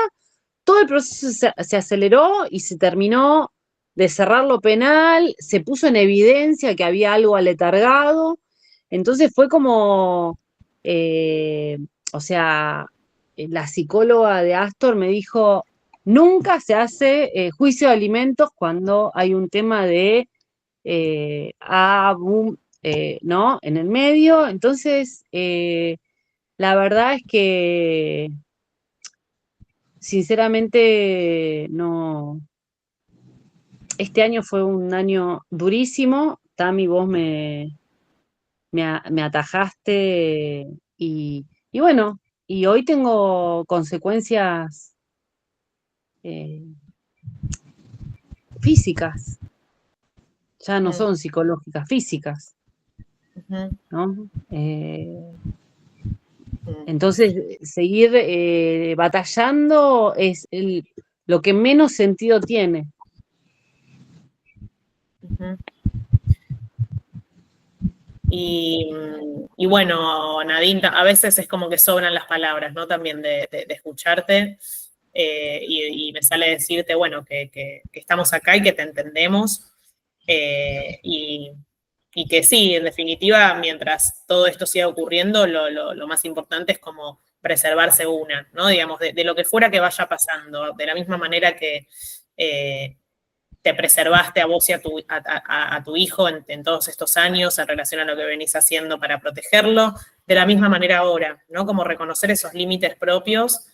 [SPEAKER 4] todo el proceso se aceleró y se terminó de cerrar lo penal, se puso en evidencia que había algo aletargado, entonces fue como, o sea, la psicóloga de Astor me dijo, nunca se hace juicio de alimentos cuando hay un tema de ¿no? En el medio. Entonces, la verdad es que, sinceramente, no. Este año fue un año durísimo. Tami, vos me atajaste y bueno, y hoy tengo consecuencias físicas, ya no son psicológicas, físicas, ¿no? Entonces, seguir batallando es lo que menos sentido tiene.
[SPEAKER 1] Y bueno, Nadine, a veces es como que sobran las palabras, ¿no? También de escucharte y me sale decirte, bueno, que estamos acá y que te entendemos y que sí, en definitiva, mientras todo esto siga ocurriendo, lo más importante es como preservarse una, ¿no? Digamos, de lo que fuera que vaya pasando, de la misma manera que te preservaste a vos y a tu hijo en todos estos años en relación a lo que venís haciendo para protegerlo, de la misma manera ahora, ¿no? Como reconocer esos límites propios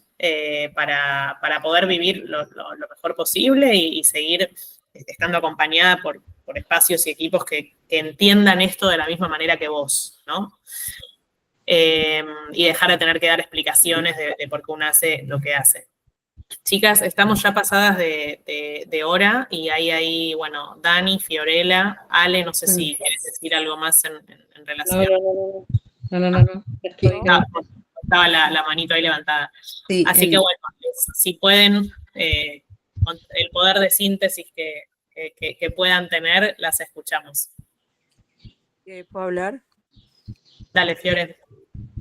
[SPEAKER 1] para poder vivir lo mejor posible y seguir estando acompañada por espacios y equipos que entiendan esto de la misma manera que vos, ¿no? Y dejar de tener que dar explicaciones de por qué uno hace lo que hace. Chicas, estamos ya pasadas de hora y ahí, bueno, Dani, Fiorella, Ale, no sé si quieres decir algo más en relación.
[SPEAKER 6] No. Estoy-
[SPEAKER 1] Estaba la manito ahí levantada.
[SPEAKER 2] Sí,
[SPEAKER 1] Así que bueno, si pueden, con el poder de síntesis que puedan tener, las escuchamos.
[SPEAKER 7] ¿Puedo hablar?
[SPEAKER 1] Dale, Fiore.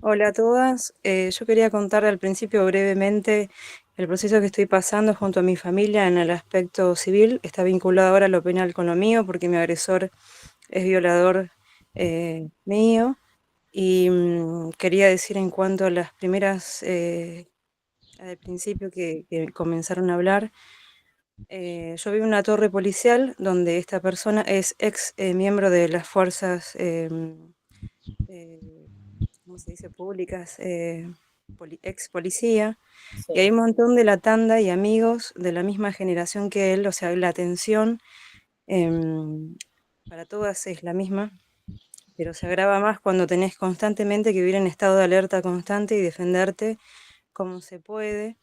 [SPEAKER 7] Hola a todas. Yo quería contar al principio brevemente el proceso que estoy pasando junto a mi familia en el aspecto civil. Está vinculado ahora a lo penal con lo mío porque mi agresor es violador mío. Y quería decir en cuanto a las primeras, al principio que comenzaron a hablar, yo vivo en una torre policial donde esta persona es ex miembro de las fuerzas, ¿cómo se dice? Públicas, ex policía. Y hay un montón de la tanda y amigos de la misma generación que él, o sea, la atención para todas es la misma, pero se agrava más cuando tenés constantemente que vivir en estado de alerta constante y defenderte como se puede.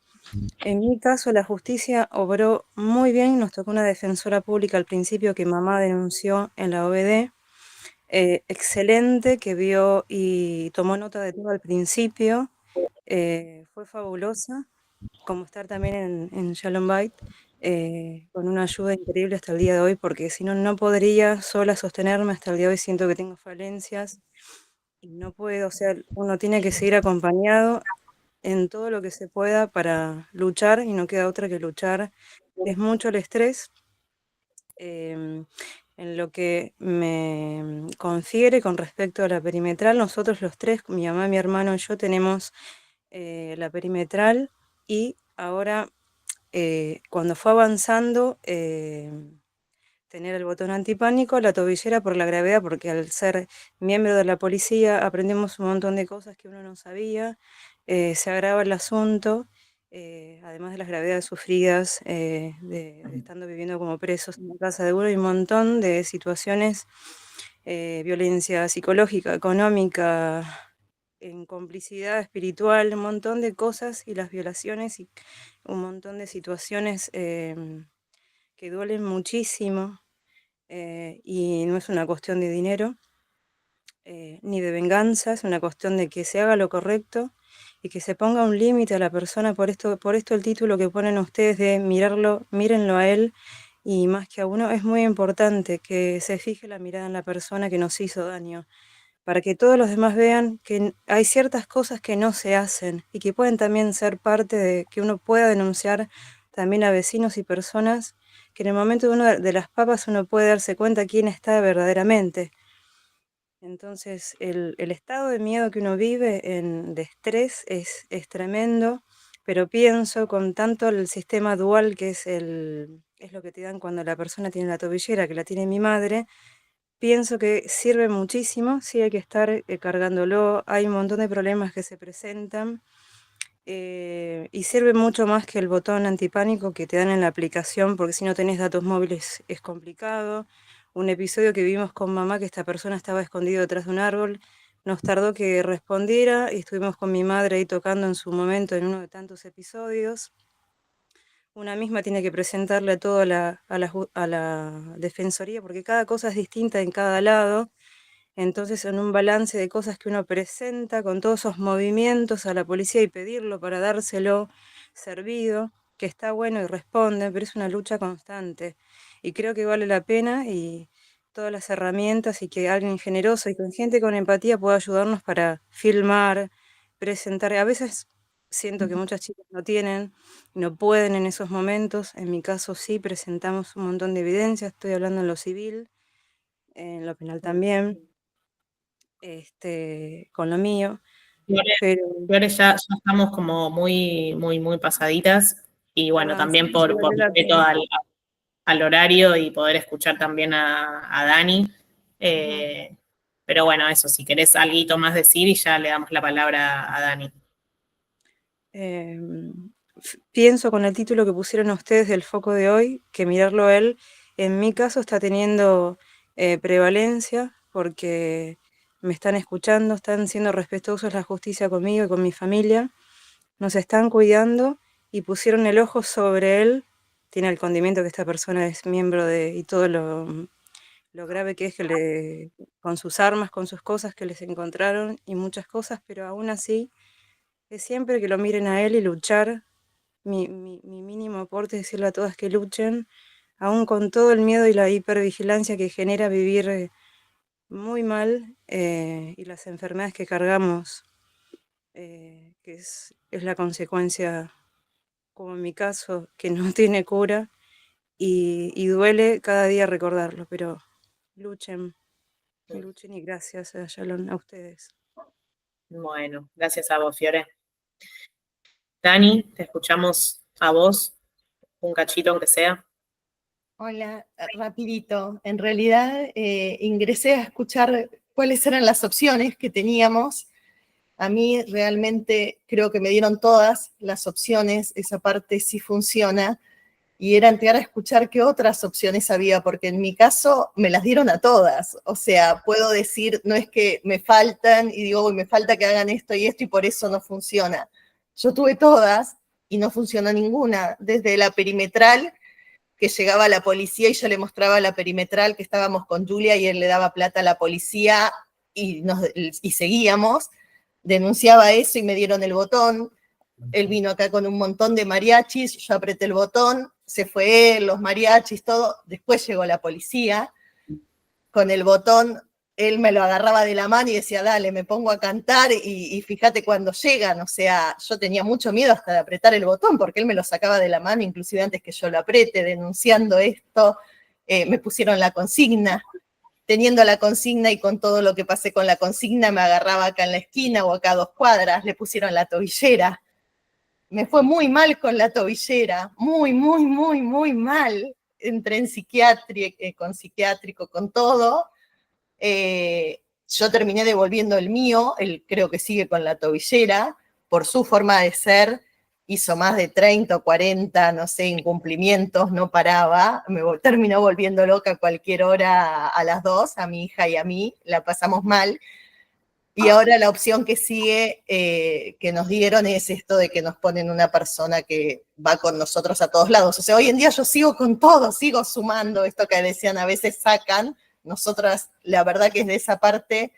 [SPEAKER 7] En mi caso, la justicia obró muy bien. Nos tocó una defensora pública al principio que mamá denunció en la OBD. Excelente, que vio y tomó nota de todo al principio. Fue fabulosa, como estar también en Shalom Bait, con una ayuda increíble hasta el día de hoy, porque si no, no podría sola sostenerme. Hasta el día de hoy siento que tengo falencias y no puedo, o sea, uno tiene que seguir acompañado en todo lo que se pueda para luchar y no queda otra que luchar. Es mucho el estrés. En lo que me confiere con respecto a la perimetral, nosotros los tres, mi mamá, mi hermano y yo, tenemos la perimetral y ahora cuando fue avanzando tener el botón antipánico, la tobillera por la gravedad, porque al ser miembro de la policía aprendemos un montón de cosas que uno no sabía, se agrava el asunto, además de las gravedades sufridas de estando viviendo como presos en la casa de uno, y un montón de situaciones, violencia psicológica, económica, en complicidad espiritual, un montón de cosas y las violaciones y un montón de situaciones que duelen muchísimo. Y no es una cuestión de dinero ni de venganza, es una cuestión de que se haga lo correcto y que se ponga un límite a la persona. Por esto el título que ponen ustedes de mirarlo, mírenlo a él y más que a uno, es muy importante que se fije la mirada en la persona que nos hizo daño, para que todos los demás vean que hay ciertas cosas que no se hacen y que pueden también ser parte de que uno pueda denunciar también a vecinos y personas, que en el momento de uno de las papas uno puede darse cuenta quién está verdaderamente. Entonces, el estado de miedo que uno vive, de estrés, es tremendo, pero pienso con tanto el sistema dual que es lo que te dan cuando la persona tiene la tobillera, que la tiene mi madre, pienso que sirve muchísimo, sí hay que estar cargándolo, hay un montón de problemas que se presentan y sirve mucho más que el botón antipánico que te dan en la aplicación, porque si no tenés datos móviles es complicado. Un episodio que vimos con mamá, que esta persona estaba escondido detrás de un árbol, nos tardó que respondiera y estuvimos con mi madre ahí tocando en su momento en uno de tantos episodios. Una misma tiene que presentarle todo a la defensoría, porque cada cosa es distinta en cada lado. Entonces, en un balance de cosas que uno presenta con todos esos movimientos a la policía y pedirlo para dárselo servido, que está bueno y responde, pero es una lucha constante. Y creo que vale la pena y todas las herramientas y que alguien generoso y con gente con empatía pueda ayudarnos para filmar, presentar. A veces siento que muchas chicas no tienen, no pueden en esos momentos. En mi caso sí, presentamos un montón de evidencia, estoy hablando en lo civil, en lo penal también, con lo mío, pero
[SPEAKER 1] Fiore, ya estamos como muy pasaditas y bueno,
[SPEAKER 7] perdón,
[SPEAKER 1] también
[SPEAKER 7] sí,
[SPEAKER 1] por
[SPEAKER 7] vale la
[SPEAKER 1] respeto
[SPEAKER 7] pena.
[SPEAKER 1] al horario y poder escuchar también a Dani. Pero bueno, eso, si querés algo más decir y ya le damos la palabra a Dani.
[SPEAKER 7] Pienso con el título que pusieron ustedes del foco de hoy, que mirarlo a él En mi caso está teniendo prevalencia porque me están escuchando, están siendo respetuosos la justicia conmigo y con mi familia, nos están cuidando y pusieron el ojo sobre él. Tiene el condimento que esta persona es miembro de, y todo lo grave que es que con sus armas, con sus cosas que les encontraron y muchas cosas, pero aún así es siempre que lo miren a él y luchar. Mi mínimo aporte es decirle a todas que luchen, aún con todo el miedo y la hipervigilancia que genera vivir muy mal y las enfermedades que cargamos, que es la consecuencia, como en mi caso, que no tiene cura y duele cada día recordarlo, pero luchen, luchen y gracias a Shalom, a ustedes.
[SPEAKER 1] Bueno, gracias a vos, Fiore. Dani, te escuchamos a vos, un cachito aunque sea.
[SPEAKER 5] Hola, rapidito. En realidad ingresé a escuchar cuáles eran las opciones que teníamos. A mí realmente creo que me dieron todas las opciones, esa parte sí funciona, y era entrar a escuchar qué otras opciones había, porque en mi caso me las dieron a todas. O sea, puedo decir, no es que me faltan y digo, uy, me falta que hagan esto y por eso no funciona. Yo tuve todas y no funcionó ninguna, desde la perimetral, que llegaba la policía y yo le mostraba la perimetral, que estábamos con Julia y él le daba plata a la policía y seguíamos, denunciaba eso y me dieron el botón. Él vino acá con un montón de mariachis, yo apreté el botón, se fue él, los mariachis, todo. Después llegó la policía, con el botón, él me lo agarraba de la mano y decía, dale, me pongo a cantar y fíjate cuando llegan. O sea, yo tenía mucho miedo hasta de apretar el botón porque él me lo sacaba de la mano, inclusive antes que yo lo apriete, denunciando esto. Me pusieron la consigna. Teniendo la consigna y con todo lo que pasé con la consigna, me agarraba acá en la esquina o acá a 2 cuadras, le pusieron la tobillera. Me fue muy mal con la tobillera, muy, muy, muy, muy mal. Entré en psiquiátrico, con todo. Yo terminé devolviendo el mío, él creo que sigue con la tobillera, por su forma de ser, hizo más de 30 o 40, no sé, incumplimientos, no paraba, terminó volviendo loca a cualquier hora a las 2, a mi hija y a mí, la pasamos mal. Y ahora la opción que sigue, que nos dieron, es esto de que nos ponen una persona que va con nosotros a todos lados. O sea, hoy en día yo sigo con todo, sigo sumando esto que decían, a veces sacan. Nosotras, la verdad que es de esa parte,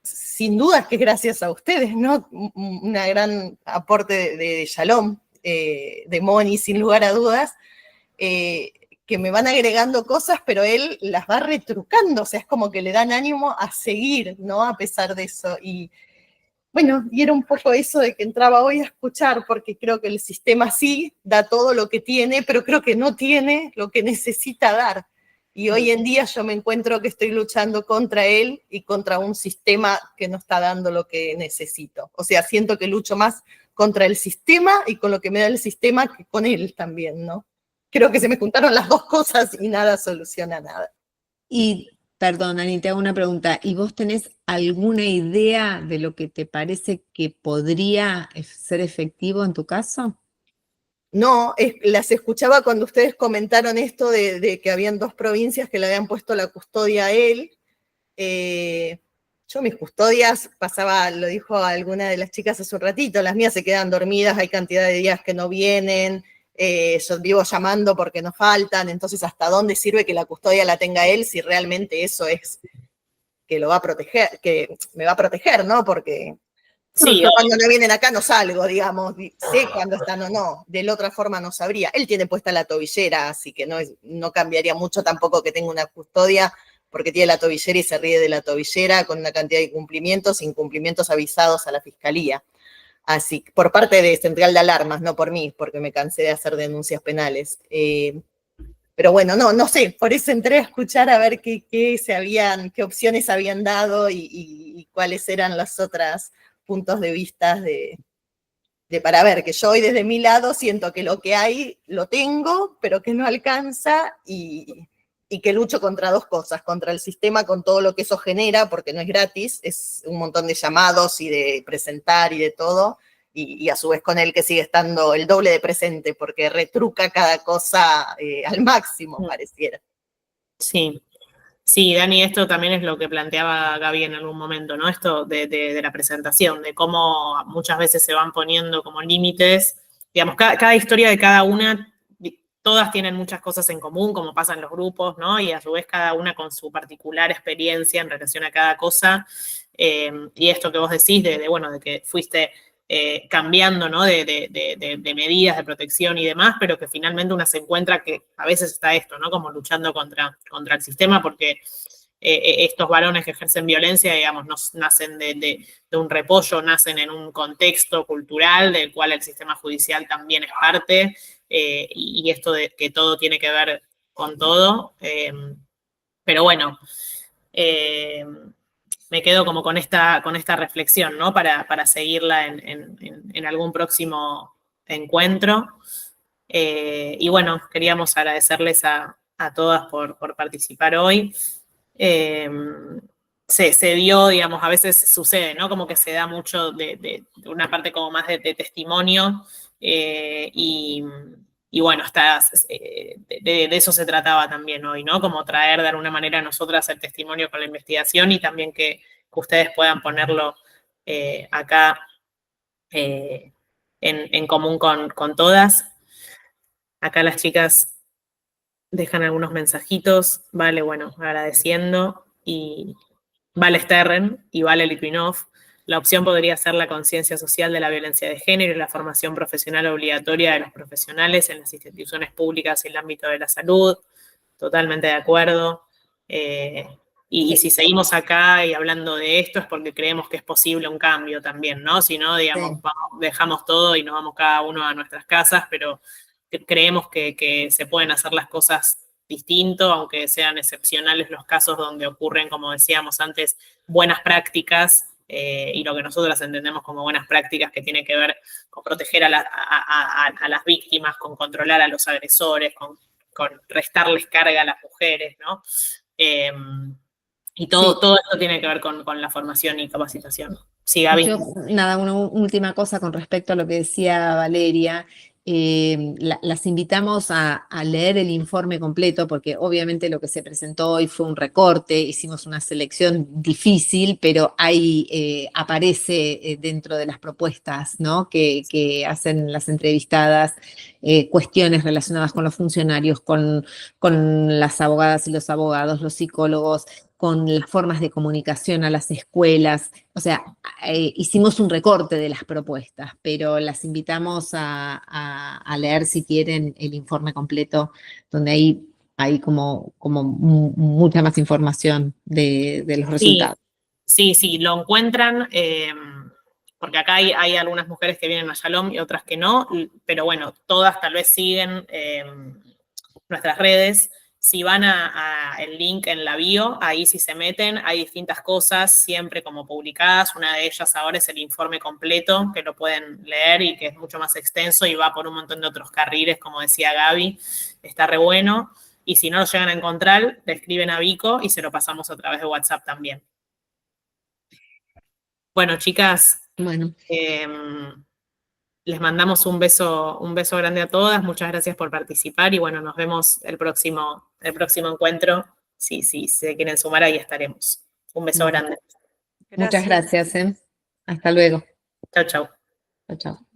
[SPEAKER 5] sin duda que gracias a ustedes, ¿no? Una gran aporte de Shalom, de Moni, sin lugar a dudas, que me van agregando cosas, pero él las va retrucando, o sea, es como que le dan ánimo a seguir, ¿no? A pesar de eso. Y bueno, y era un poco eso de que entraba hoy a escuchar, porque creo que el sistema sí da todo lo que tiene, pero creo que no tiene lo que necesita dar. Y hoy en día yo me encuentro que estoy luchando contra él y contra un sistema que no está dando lo que necesito. O sea, siento que lucho más contra el sistema y con lo que me da el sistema que con él también, ¿no? Creo que se me juntaron las dos cosas y nada soluciona nada.
[SPEAKER 2] Y, perdón, Ani, te hago una pregunta. ¿Y vos tenés alguna idea de lo que te parece que podría ser efectivo en tu caso?
[SPEAKER 5] No, las escuchaba cuando ustedes comentaron esto de que habían 2 provincias que le habían puesto la custodia a él. Yo mis custodias pasaba, lo dijo alguna de las chicas hace un ratito, las mías se quedan dormidas, hay cantidad de días que no vienen, yo vivo llamando porque nos faltan, entonces ¿hasta dónde sirve que la custodia la tenga él si realmente eso es que lo va a proteger, que me va a proteger, ¿no? Porque sí, yo cuando no vienen acá no salgo, digamos, sé cuándo están o no, de la otra forma no sabría. Él tiene puesta la tobillera, así que no cambiaría mucho tampoco que tenga una custodia, porque tiene la tobillera y se ríe de la tobillera con una cantidad de incumplimientos avisados a la fiscalía. Así, por parte de Central de Alarmas, no por mí, porque me cansé de hacer denuncias penales. Pero bueno, no sé, por eso entré a escuchar a ver qué opciones habían dado y cuáles eran los otros puntos de vista para ver, que yo hoy desde mi lado siento que lo que hay lo tengo, pero que no alcanza y que lucho contra 2 cosas, contra el sistema con todo lo que eso genera, porque no es gratis, es un montón de llamados y de presentar y de todo,
[SPEAKER 8] y a su vez con él que sigue estando el doble de presente, porque retruca cada cosa al máximo, pareciera.
[SPEAKER 1] Sí. Sí, Dani, esto también es lo que planteaba Gaby en algún momento, ¿no? Esto de la presentación, de cómo muchas veces se van poniendo como límites. Digamos, cada historia de cada una, todas tienen muchas cosas en común, como pasa en los grupos, ¿no? Y a su vez cada una con su particular experiencia en relación a cada cosa. Y esto que vos decís bueno, de que fuiste cambiando, ¿no? De medidas de protección y demás, pero que finalmente una se encuentra que a veces está esto, ¿no? Como luchando contra el sistema, porque estos varones que ejercen violencia, digamos, no nacen de un repollo, nacen en un contexto cultural del cual el sistema judicial también es parte, y esto de que todo tiene que ver con todo. Pero bueno, me quedo como con esta reflexión, ¿no? Para seguirla en algún próximo encuentro. Y bueno, queríamos agradecerles a todas por participar hoy. Se dio, digamos, a veces sucede, ¿no? Como que se da mucho de una parte como más de testimonio, y bueno, de eso se trataba también hoy, ¿no? Como traer de alguna manera a nosotras el testimonio con la investigación y también que ustedes puedan ponerlo acá en común con todas. Acá las chicas dejan algunos mensajitos, Vale, bueno, agradeciendo, y Vale Sterren y Vale Litvinov. La opción podría ser la conciencia social de la violencia de género y la formación profesional obligatoria de los profesionales en las instituciones públicas y el ámbito de la salud. Totalmente de acuerdo. Y si seguimos acá y hablando de esto es porque creemos que es posible un cambio también, ¿no? Si no, digamos,
[SPEAKER 2] Sí.
[SPEAKER 1] dejamos todo y nos vamos cada uno a nuestras casas, pero creemos que se pueden hacer las cosas distinto, aunque sean excepcionales los casos donde ocurren, como decíamos antes, buenas prácticas, y lo que nosotros entendemos como buenas prácticas, que tiene que ver con proteger a las víctimas, con controlar a los agresores, con restarles carga a las mujeres, ¿no? Y todo esto tiene que ver con la formación y capacitación. Sí, Gaby.
[SPEAKER 2] Yo, nada, una última cosa con respecto a lo que decía Valeria. Las invitamos a leer el informe completo, porque obviamente lo que se presentó hoy fue un recorte, hicimos una selección difícil, pero ahí aparece dentro de las propuestas, ¿no? que hacen las entrevistadas, cuestiones relacionadas con los funcionarios, con las abogadas y los abogados, los psicólogos, con las formas de comunicación a las escuelas. O sea, hicimos un recorte de las propuestas, pero las invitamos a leer, si quieren, el informe completo, donde hay como mucha más información de los resultados.
[SPEAKER 1] Sí, lo encuentran, porque acá hay algunas mujeres que vienen a Shalom y otras que no, pero bueno, todas tal vez siguen nuestras redes. Si van el link en la bio, ahí si se meten, hay distintas cosas siempre como publicadas. Una de ellas ahora es el informe completo, que lo pueden leer y que es mucho más extenso y va por un montón de otros carriles, como decía Gaby. Está re bueno. Y si no lo llegan a encontrar, le escriben a Vico y se lo pasamos a través de WhatsApp también. Bueno, chicas,
[SPEAKER 2] Bueno,
[SPEAKER 1] les mandamos un beso grande a todas. Muchas gracias por participar y bueno, nos vemos el próximo encuentro. Si se quieren sumar, ahí estaremos. Un beso grande.
[SPEAKER 2] muchas gracias. Hasta luego.
[SPEAKER 1] Chau, chau.
[SPEAKER 2] Chao, chao.